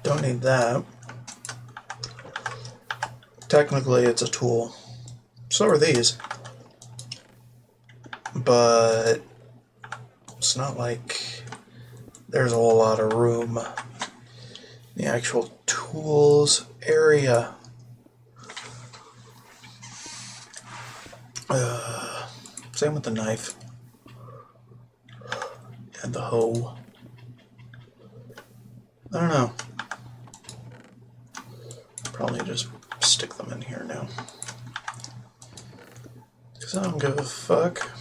Don't need that. Technically, it's a tool. So are these. But it's not like there's a whole lot of room in the actual tools area. Same with the knife and the hoe. I don't know. Probably just stick them in here now. Because I don't give a fuck.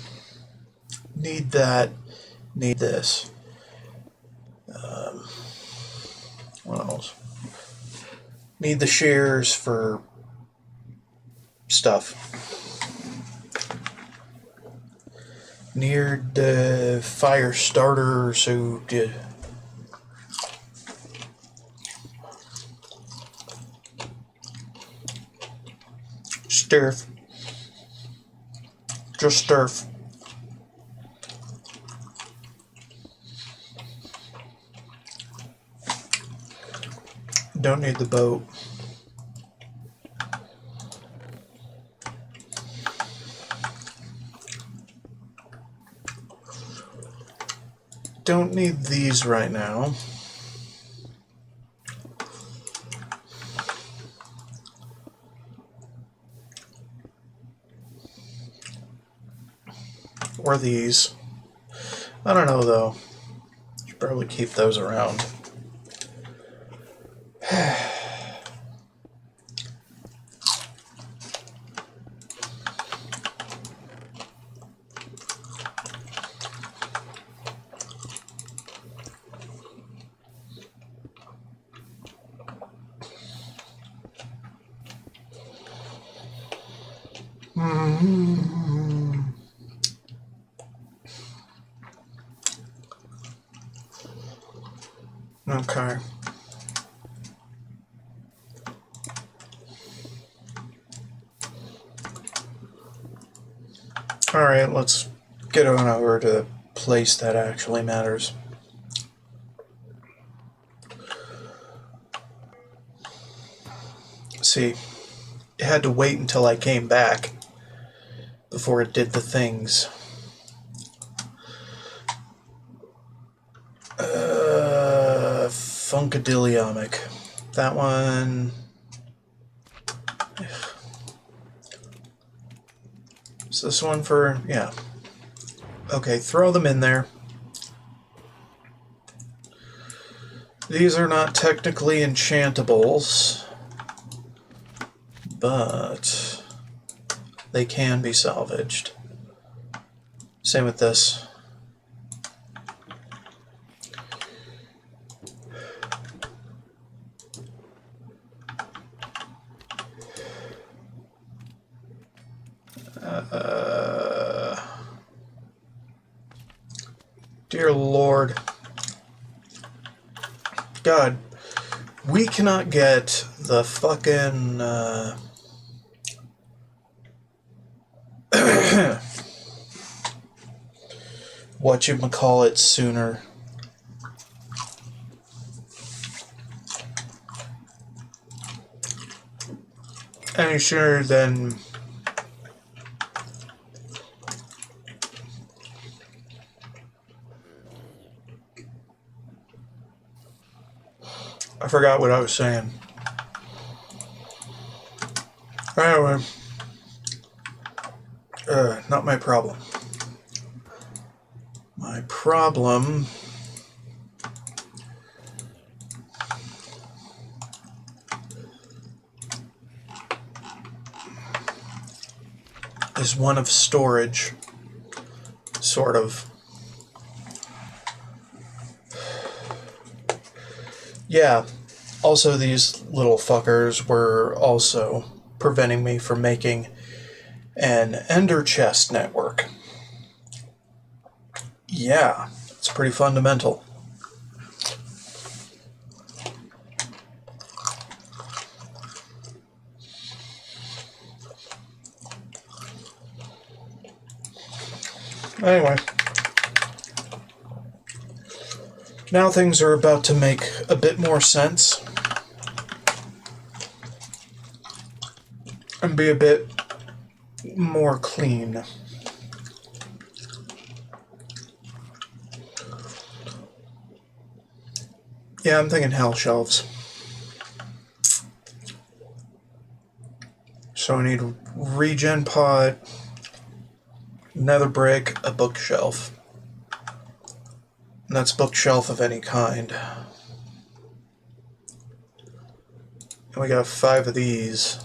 Need that. Need this. What else? Need the shears for stuff. Need the fire starter so to sturf. Just sturf. Don't need the boat. Don't need these right now. Or these. I don't know though. Should probably keep those around. Okay. Alright, let's get on over to the place that actually matters. See, it had to wait until I came back before it did the things. Funkadiliomic. That one... Is this one for... yeah. Okay, throw them in there. These are not technically enchantables, but they can be salvaged. Same with this. Dear Lord. God, we cannot get the fucking, whatchamacallit sooner. Any sooner than... I forgot what I was saying. Anyway. Not my problem. My problem... is one of storage. Sort of. Yeah. Also, these little fuckers were also preventing me from making an ender chest network. Yeah, it's pretty fundamental. Anyway. Now things are about to make a bit more sense. And be a bit more clean. Yeah, I'm thinking hell shelves. So I need regen pod, nether brick, a bookshelf. And that's bookshelf of any kind. And we got 5 of these.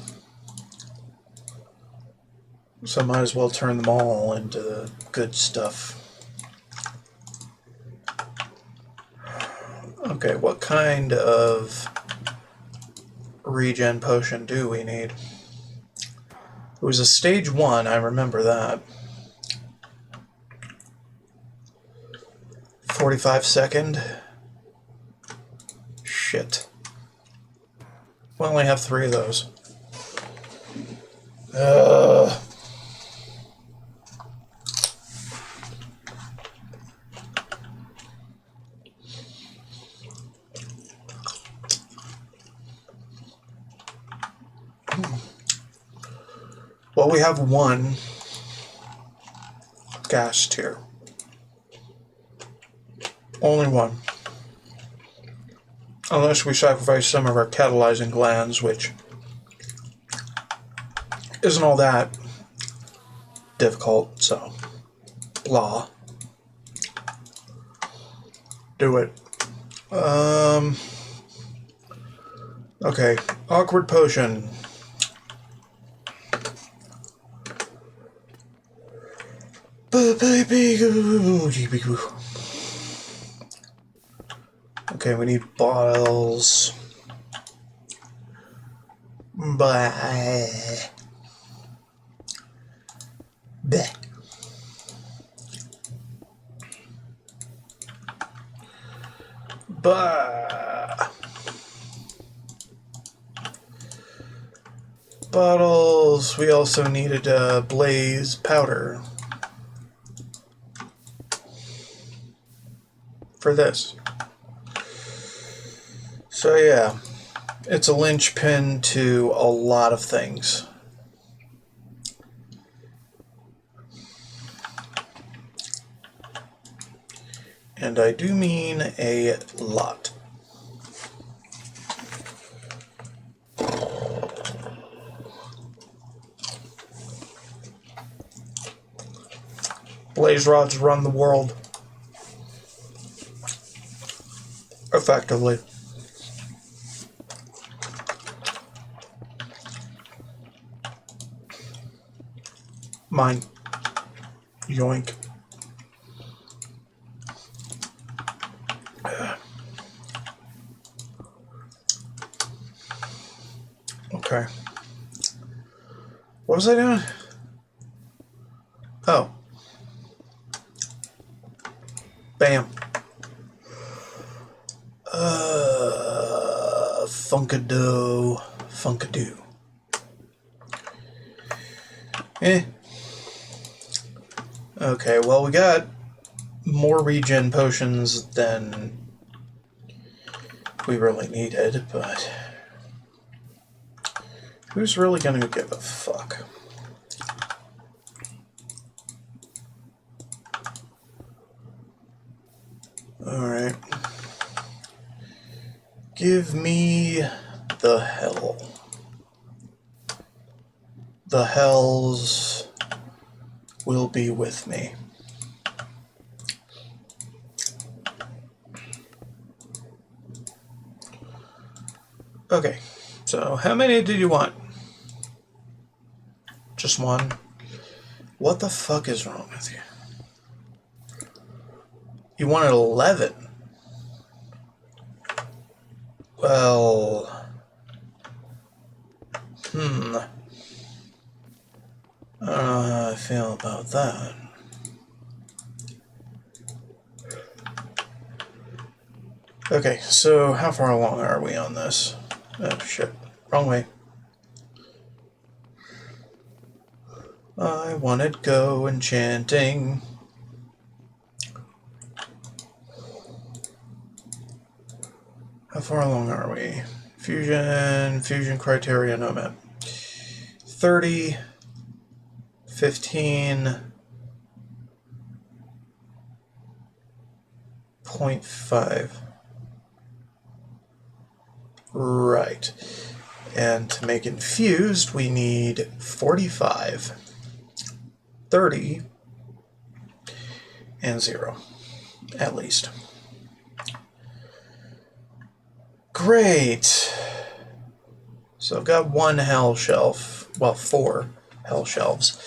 So I might as well turn them all into the good stuff. Okay, what kind of regen potion do we need? It was a stage 1, I remember that. 45-second. Shit. We only have 3 of those. Well, we have 1 gas tier. Only 1. Unless we sacrifice some of our catalyzing glands, which isn't all that difficult, so blah. Do it. Okay, awkward potion. Okay, we need bottles. Bye. bottles. We also needed blaze powder for this. So yeah, it's a linchpin to a lot of things. And I do mean a lot. Blaze rods run the world. Effectively. Mine. Yoink. Okay. What was I doing? Oh. Bam. Funkadoo. Funkadoo. Okay, well, we got more regen potions than we really needed, but who's really gonna give a fuck? Alright. Give me the hell. The hells will be with me. Okay, so how many did you want? Just one? What the fuck is wrong with you? You wanted 11. Well... I don't know how I feel about that. Okay, so how far along are we on this? Oh shit, wrong way. I wanted go enchanting. How far along are we? Fusion criteria, no map. 30, 15.5. Right. And to make infused, we need 45, 30, and 0, at least. Great. So I've got one hell shelf, well, 4 hell shelves.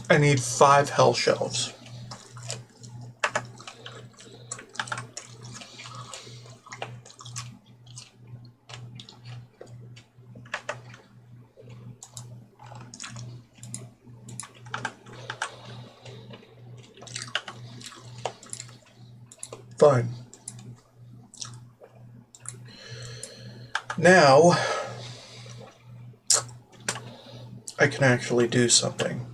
I need 5 hell shelves. Fine. Now, I can actually do something.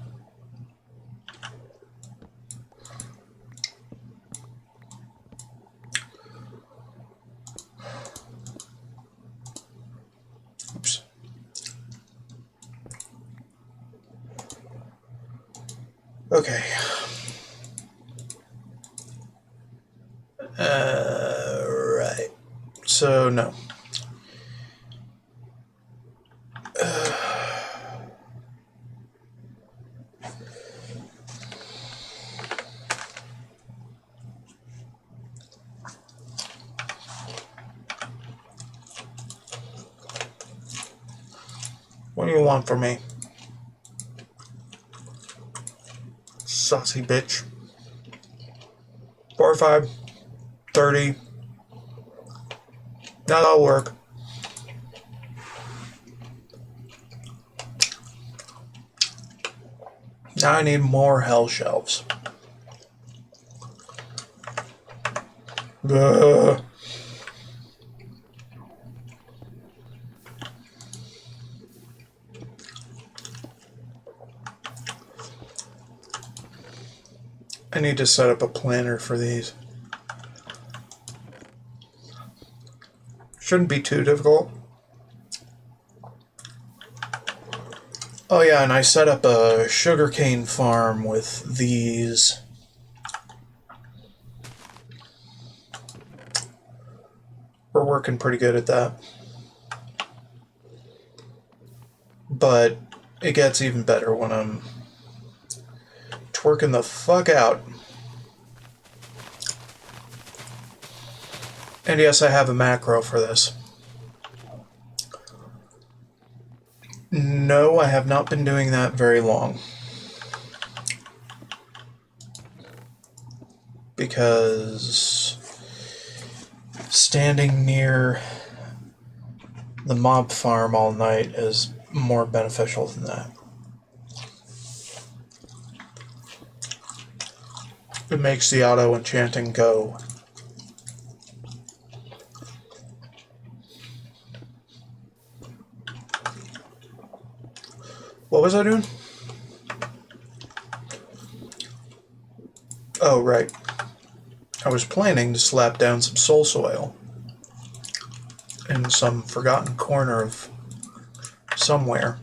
Oops. Okay. Right. So, no. What do you want from me? Saucy bitch. 45, 30. Now that'll work. Now I need more hell shelves. Ugh. I need to set up a planner for these. Shouldn't be too difficult. Oh yeah, and I set up a sugarcane farm with these. We're working pretty good at that. But it gets even better when I'm twerking the fuck out. And yes, I have a macro for this. No, I have not been doing that very long. Because standing near the mob farm all night is more beneficial than that. It makes the auto enchanting go. What was I doing? Oh, right. I was planning to slap down some soul soil in some forgotten corner of somewhere.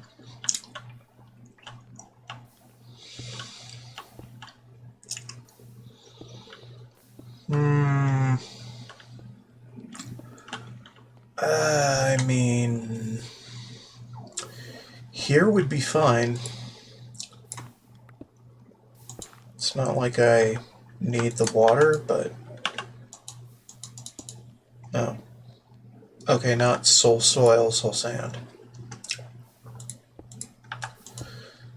I mean, here would be fine. It's not like I need the water, but... Oh. Okay, not soul soil, soul sand.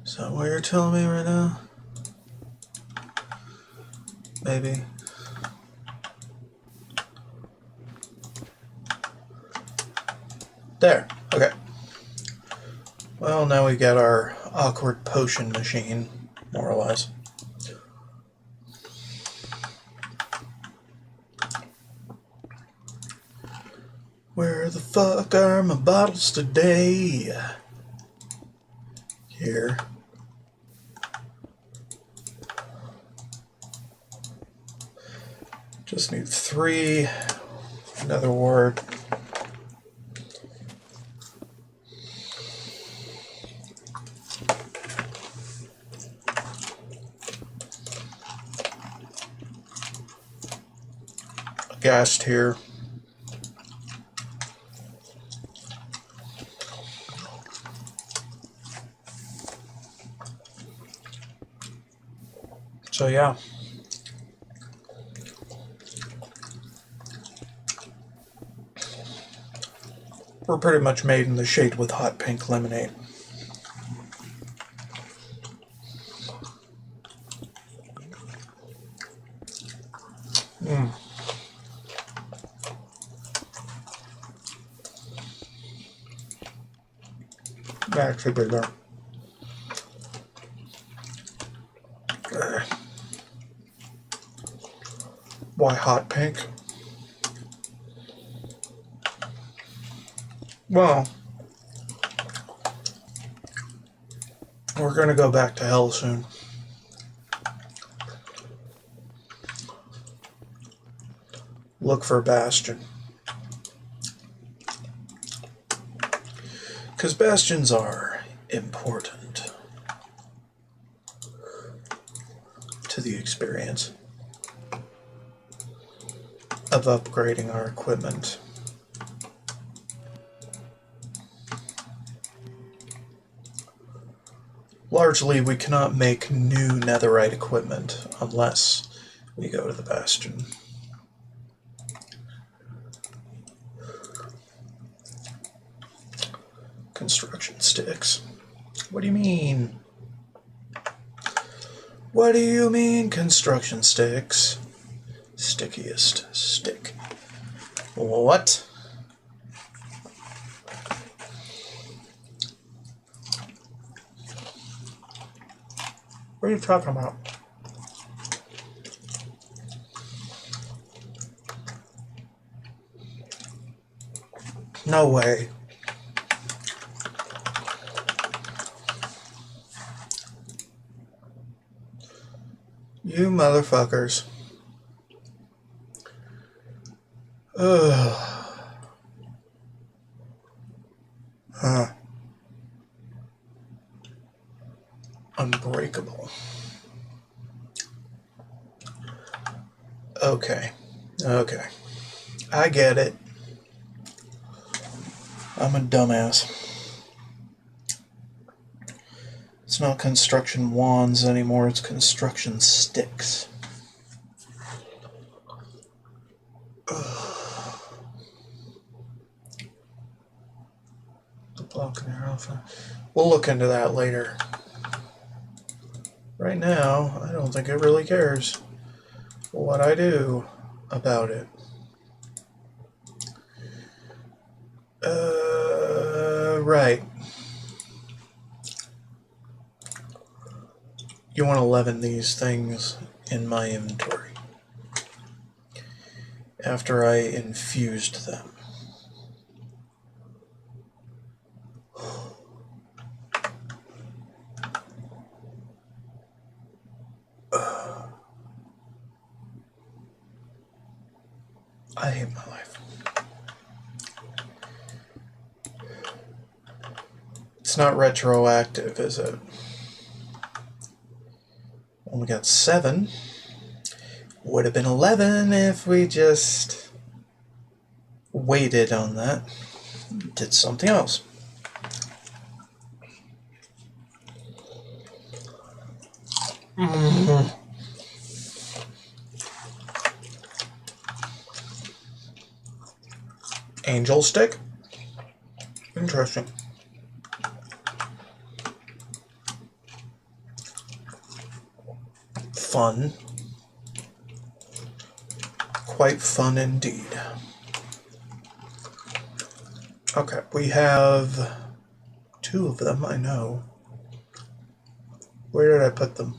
Is that what you're telling me right now? Maybe. There. Okay. Well, now we got our awkward potion machine, more or less. Where the fuck are my bottles today? Here. Just need 3. Another word. Gassed here. So yeah. We're pretty much made in the shade with hot pink lemonade. Actually pretty dark. Why hot pink? Well, we're gonna go back to hell soon. Look for Bastion. Because bastions are important to the experience of upgrading our equipment. Largely, we cannot make new netherite equipment unless we go to the Bastion. Construction sticks. What do you mean? What do you mean, construction sticks? Stickiest stick. What? What are you talking about? No way. You motherfuckers. Ugh. Huh. Unbreakable. Okay. Okay. I get it. I'm a dumbass. It's not construction wands anymore, it's construction sticks. The block and arrow. We'll look into that later. Right now, I don't think it really cares what I do about it. Right. You want 11 these things in my inventory after I infused them. I hate my life. It's not retroactive, is it? Only got 7. Would have been 11 if we just waited on that. Did something else. Angel stick? Interesting. Fun. Quite fun indeed. Okay, we have 2 of them, I know. Where did I put them?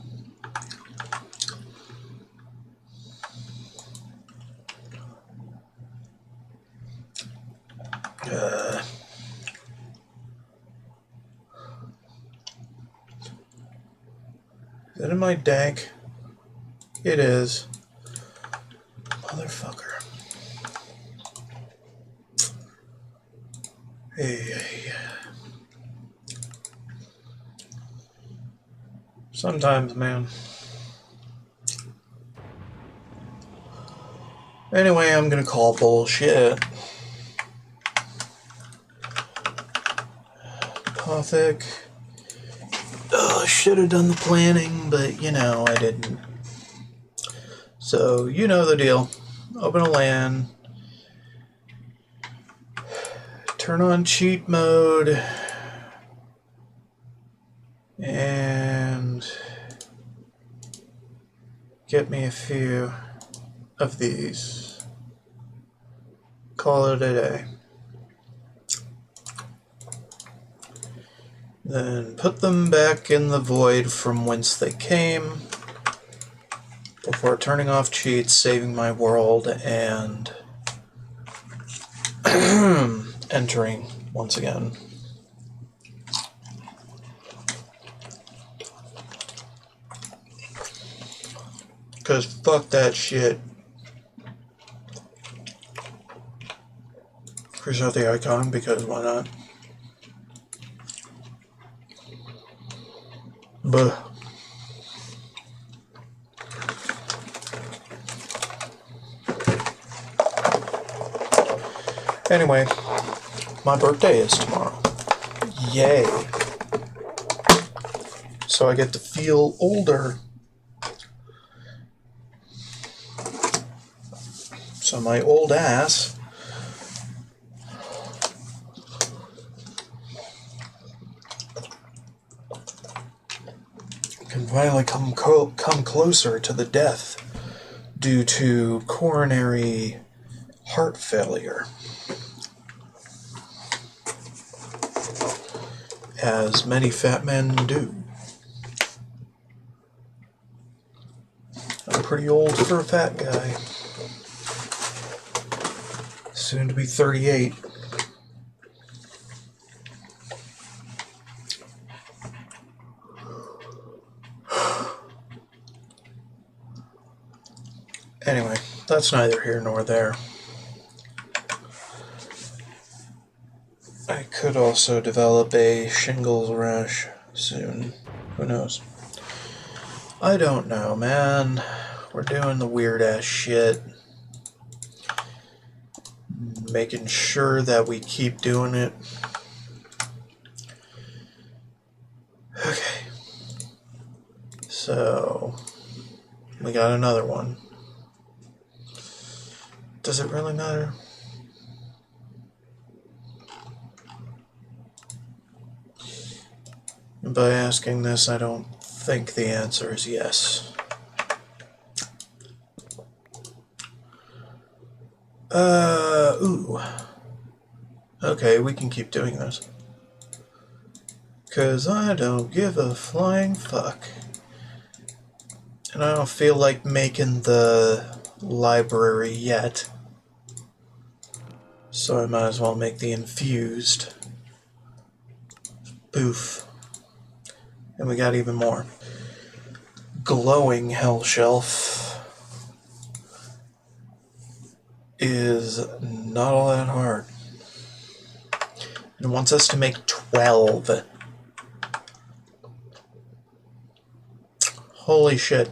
Is it in my dank? It is. Motherfucker. Hey. Sometimes, man. Anyway, I'm gonna call bullshit. Apothic. I should have done the planning, but you know, I didn't. So, you know the deal. Open a LAN. Turn on cheat mode. And get me a few of these. Call it a day. Then put them back in the void from whence they came before turning off cheats, saving my world, and entering once again. Because fuck that shit. Cross out the icon because why not? But anyway, my birthday is tomorrow. Yay. So I get to feel older. So my old ass can finally come closer to the death due to coronary heart failure, as many fat men do. I'm pretty old for a fat guy. Soon to be 38. Anyway, that's neither here nor there. I could also develop a shingles rash soon. Who knows? I don't know, man. We're doing the weird-ass shit. Making sure that we keep doing it. Okay. So, we got another one. Does it really matter? By asking this, I don't think the answer is yes. Ooh. Okay, we can keep doing this. 'Cause I don't give a flying fuck. And I don't feel like making the library yet. So I might as well make the infused. Poof. And we got even more. Glowing hell shelf is not all that hard. It wants us to make 12. Holy shit.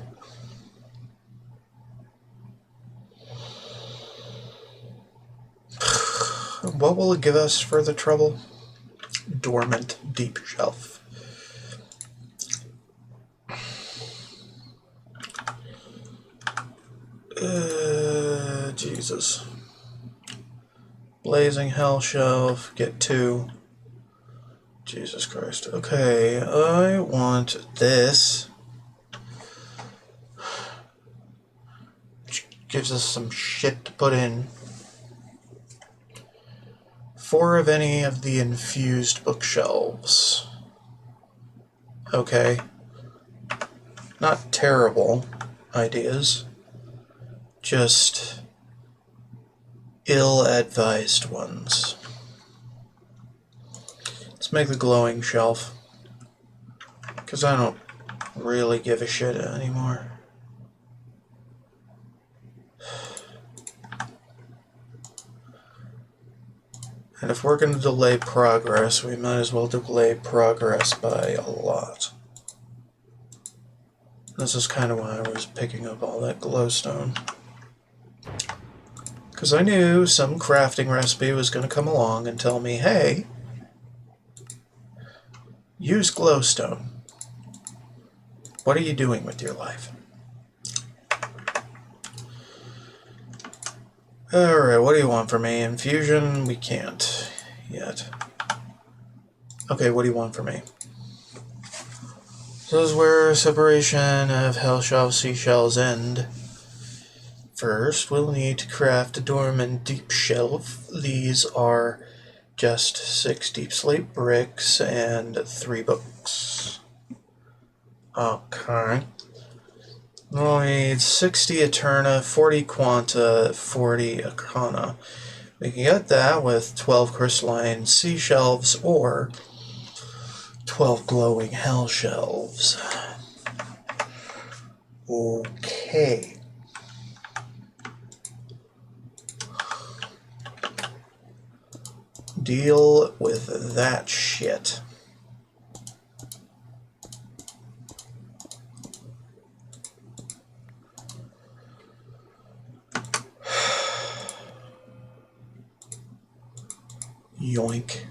What will it give us for the trouble? Dormant deep shelf. Jesus. Blazing hell shelf, get 2. Jesus Christ. Okay, I want this. Which gives us some shit to put in. 4 of any of the infused bookshelves. Okay. Not terrible ideas. Just ill-advised ones. Let's make the glowing shelf. Because I don't really give a shit anymore. And if we're going to delay progress, we might as well delay progress by a lot. This is kind of why I was picking up all that glowstone. Because I knew some crafting recipe was going to come along and tell me, hey, use glowstone. What are you doing with your life? Alright, what do you want from me? Infusion? We can't yet. Okay, what do you want from me? So this is where separation of hell shelf seashells end. First, we'll need to craft a dormant deep shelf. These are just 6 deep slate bricks and 3 books. Okay. We'll need 60 Eterna, 40 Quanta, 40 Arcana. We can get that with 12 crystalline sea shelves or 12 glowing hell shelves. Okay. Deal with that shit. Yoink.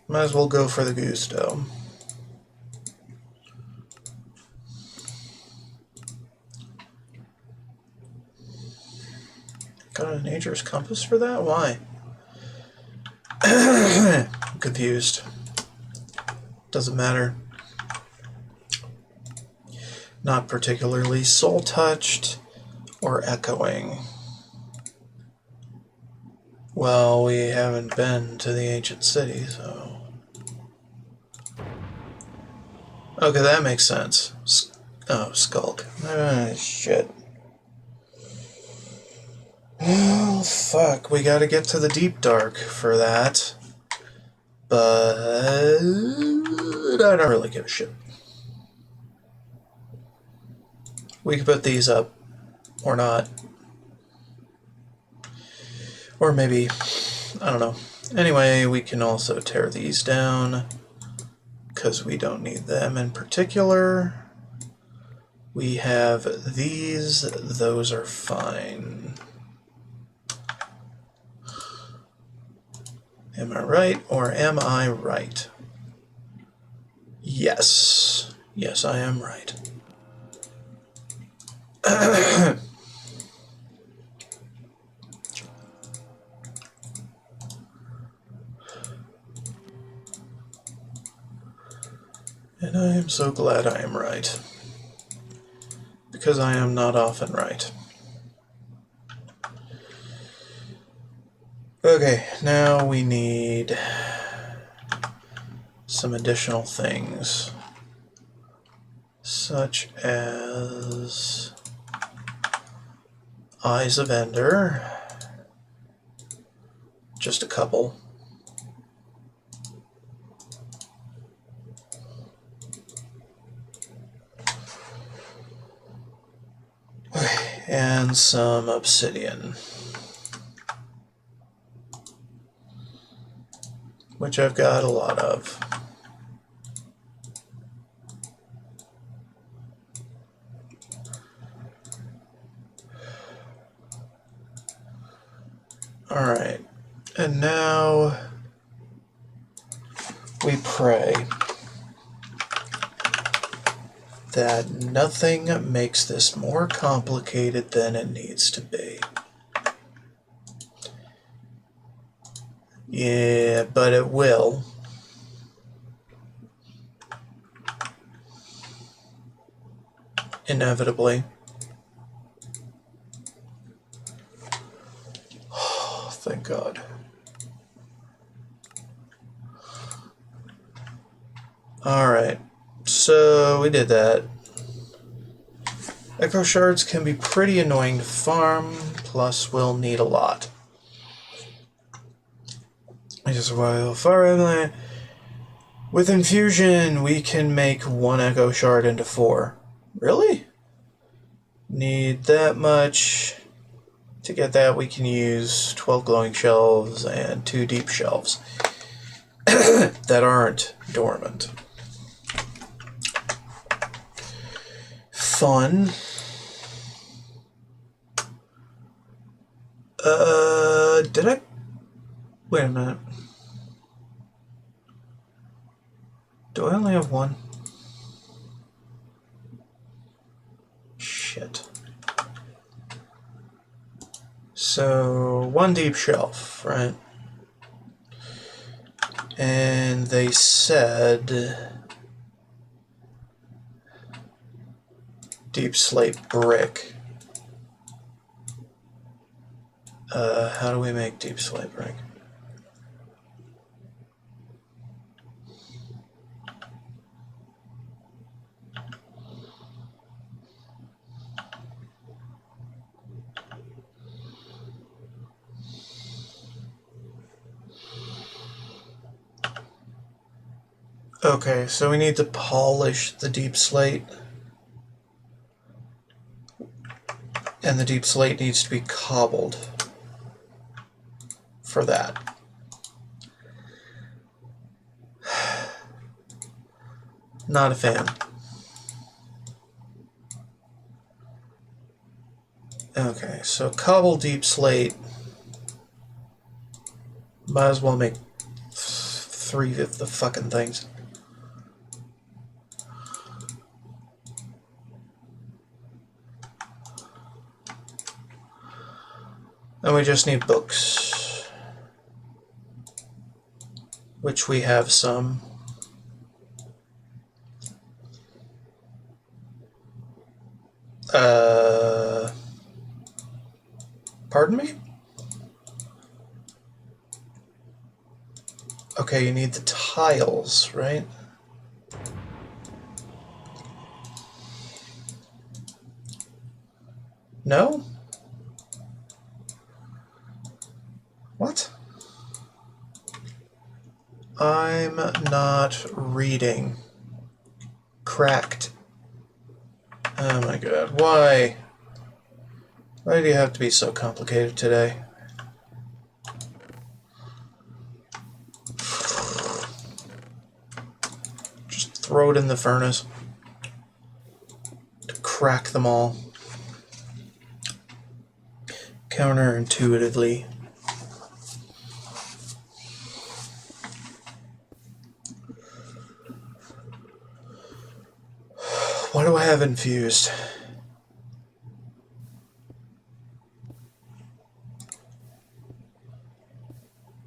Might as well go for the gusto. Got a nature's compass for that? Why? I'm confused. Doesn't matter. Not particularly soul-touched or echoing. Well, we haven't been to the ancient city, so... Okay, that makes sense. Oh, Skulk. Ah, shit. Oh, fuck. We gotta get to the Deep Dark for that. But... I don't really give a shit. We could put these up, or not. Or maybe, I don't know. Anyway, we can also tear these down, because we don't need them in particular. We have these, those are fine. Am I right, or am I right? Yes. Yes, I am right. And I am so glad I am right. Because I am not often right. Okay, now we need some additional things, such as Eyes of Ender, just a couple. Okay, and some obsidian, which I've got a lot of. Alright, and now we pray that nothing makes this more complicated than it needs to be. Yeah, but it will. Inevitably. Oh, thank God. Alright, so we did that. Echo shards can be pretty annoying to farm, plus we'll need a lot. Just while far with infusion, we can make 1 echo shard into 4. Really? Need that much. To get that, we can use 12 glowing shelves and 2 deep shelves that aren't dormant. Fun. Did I? Wait a minute. Do I only have 1? Shit. So, 1 deep shelf, right? And they said deep slate brick. How do we make deep slate brick? Okay, so we need to polish the deep slate. And the deep slate needs to be cobbled for that. Not a fan. Okay, so cobble deep slate. Might as well make 3 of the fucking things. And we just need books, which we have some. Pardon me? Okay, you need the tiles, right? No? What? I'm not reading. Cracked. Oh my god, why? Why do you have to be so complicated today? Just throw it in the furnace to crack them all. Counterintuitively. What do I have infused?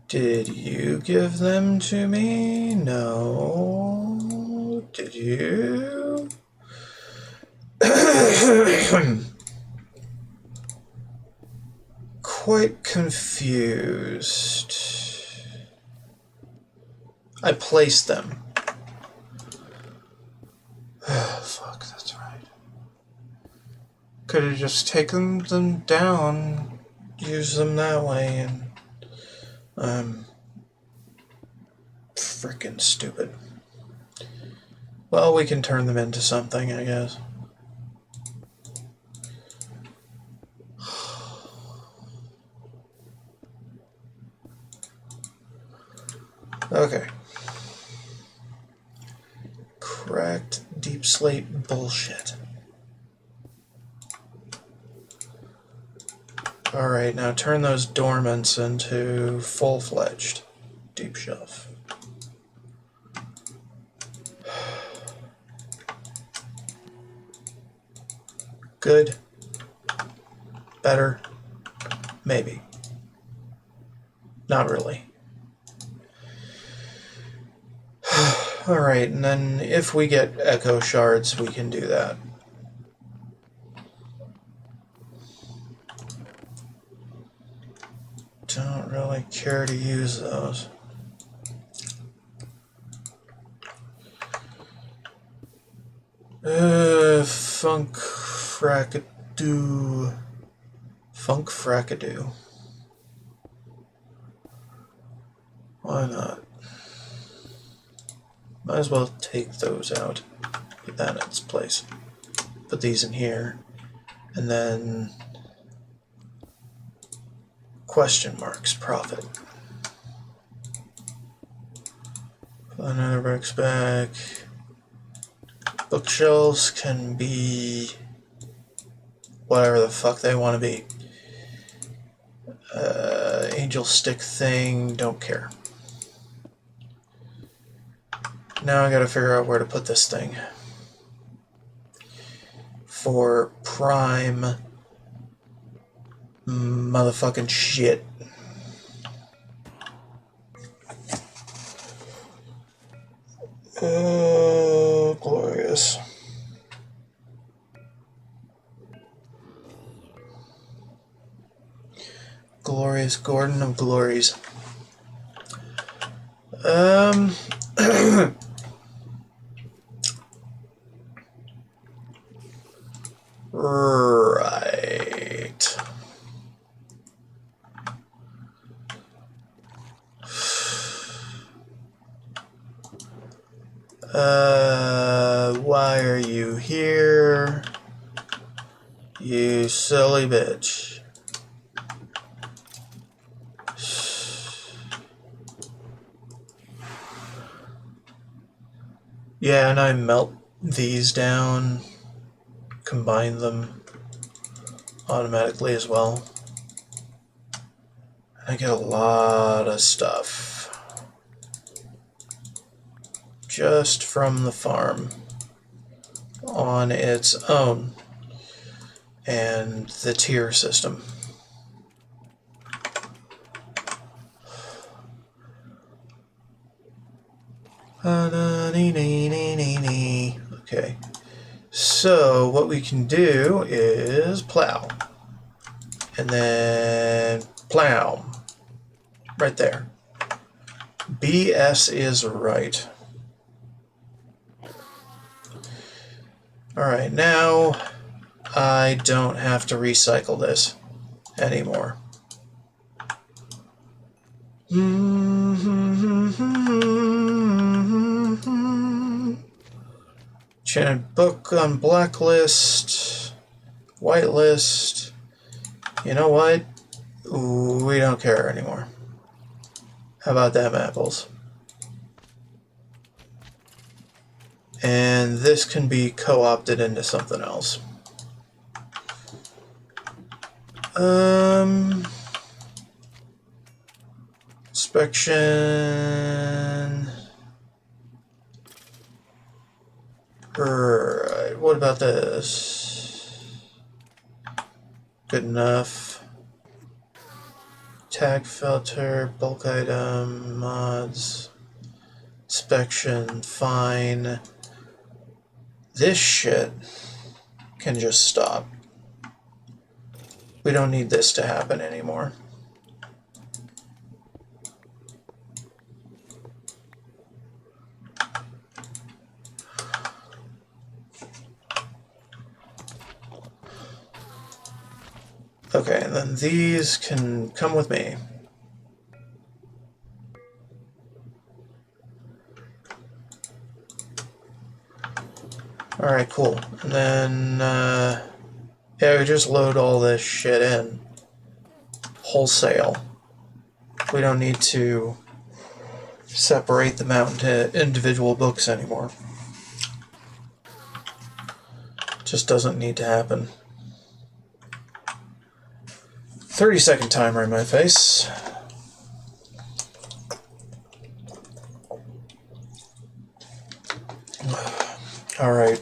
Did you give them to me? No. Did you? Quite confused. I placed them. Fuck, that's right. Could have just taken them down, used them that way, and I'm freaking stupid. Well, we can turn them into something, I guess. Okay. Cracked deep slate bullshit. Alright, now turn those dormants into full-fledged deep shelf. Good. Better. Maybe. Not really. Alright, and then if we get echo shards, we can do that. Don't really care to use those. Funk Frackadoo. Funk Frackadoo. Why not? Might as well take those out. Put that in its place. Put these in here. And then question marks, profit. Put another bricks back. Bookshelves can be whatever the fuck they want to be. Angel stick thing, don't care. Now I gotta figure out where to put this thing. For prime motherfucking shit. Glorious. Glorious Gordon of Glories. Right. Why are you here? You silly bitch. Yeah, and I melt these down, combine them automatically as well. I get a lot of stuff just from the farm on its own and the tier system. Okay, so what we can do is plow, and then plow, right there. BS is right. Alright, now I don't have to recycle this anymore. Enchanted book on blacklist, whitelist. You know what? We don't care anymore. How about them apples? And this can be co-opted into something else. Inspection. Right, what about this? Good enough. Tag filter, bulk item, mods, inspection, fine. This shit can just stop. We don't need this to happen anymore. Okay, and then these can come with me. Alright, cool. And then, yeah, we just load all this shit in. Wholesale. We don't need to separate them out into individual books anymore. Just doesn't need to happen. 30-second timer in my face. Alright.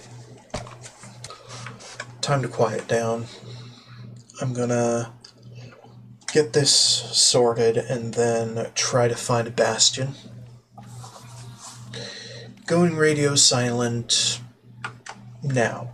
Time to quiet down. I'm gonna get this sorted and then try to find a bastion. Going radio silent now.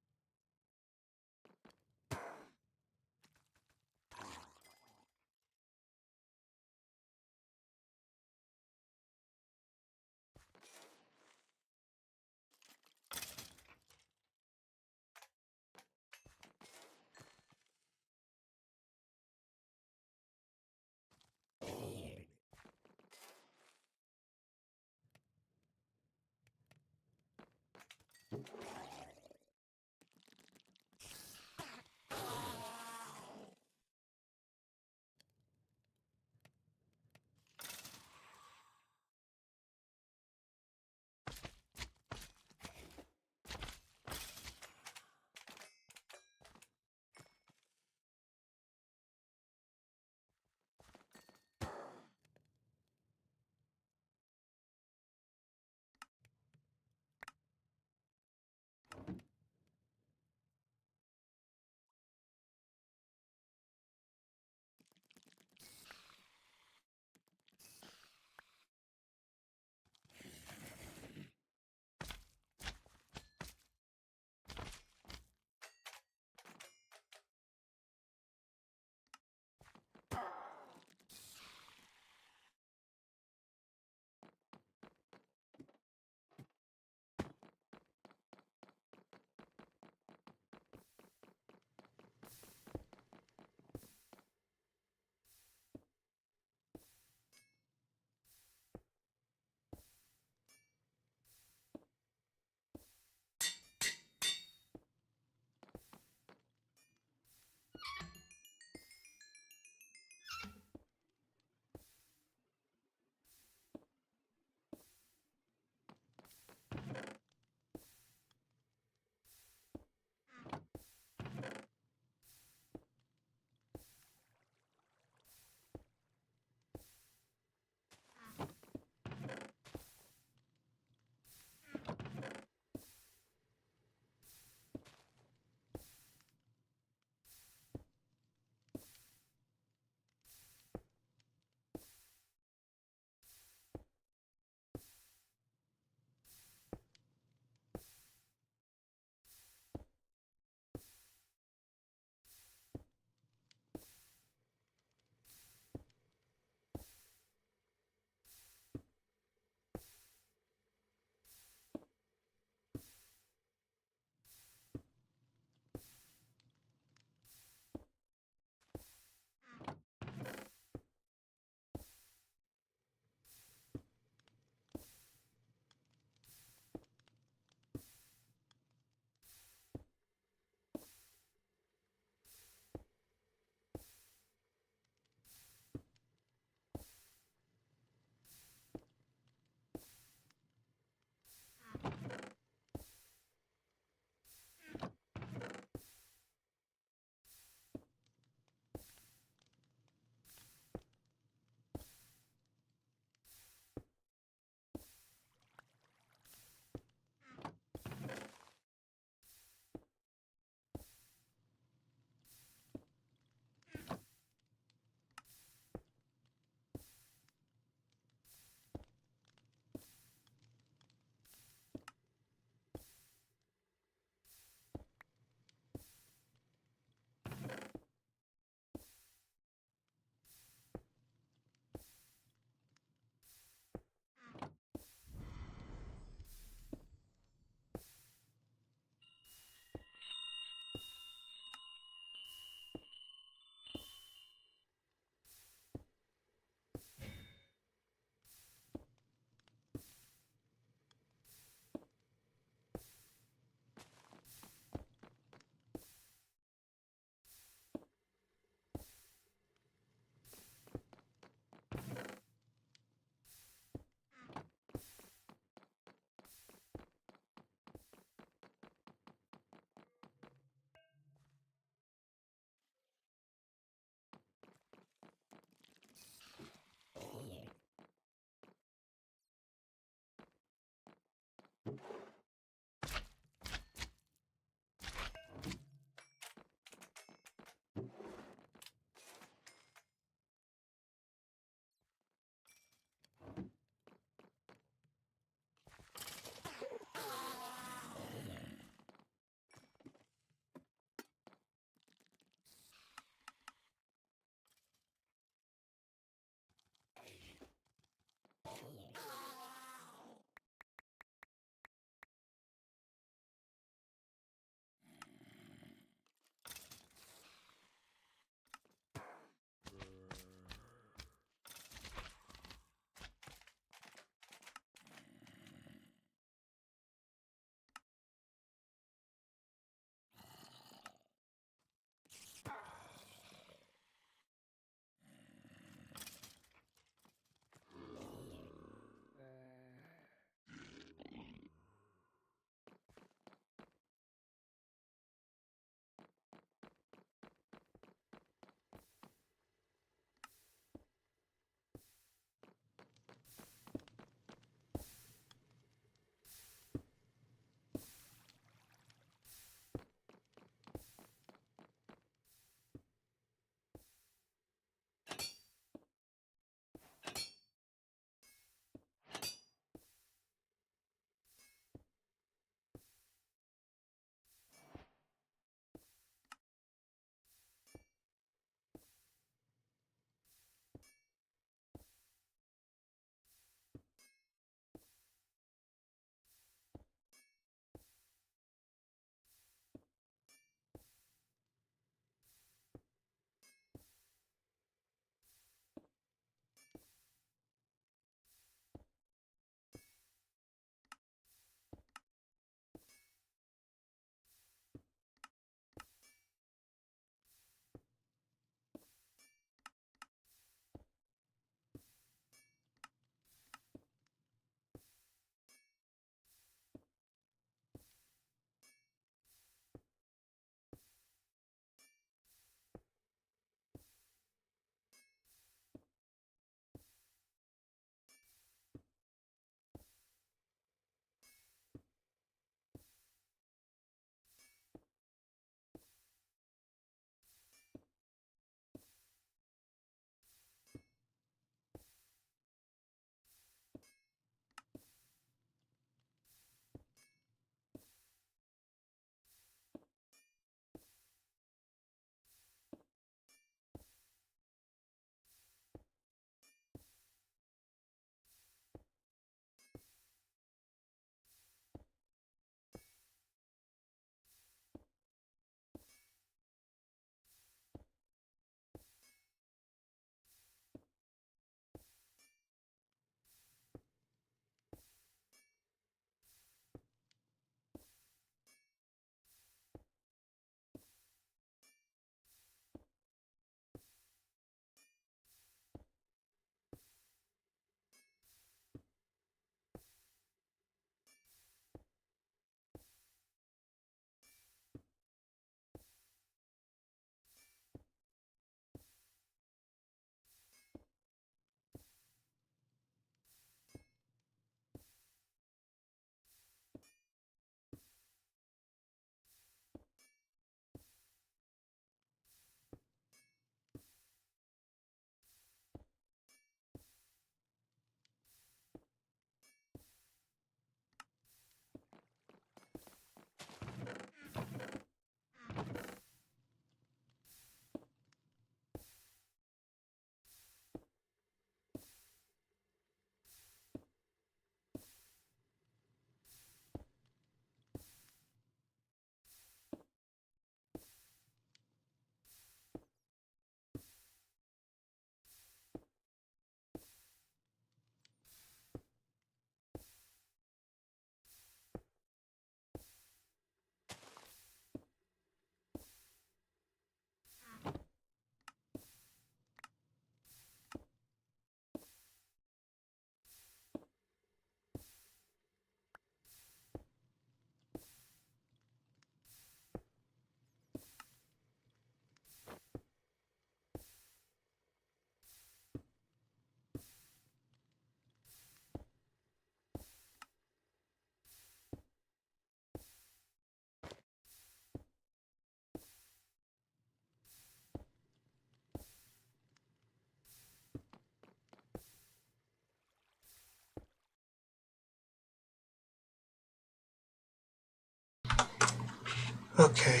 Okay,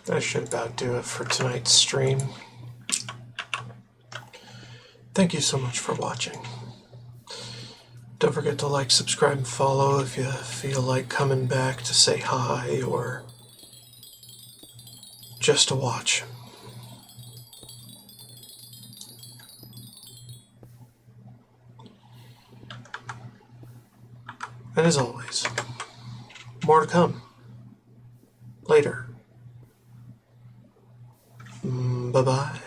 that should about do it for tonight's stream. Thank you so much for watching. Don't forget to like, subscribe, and follow if you feel like coming back to say hi or just to watch. And as always, more to come. Later. Bye-bye.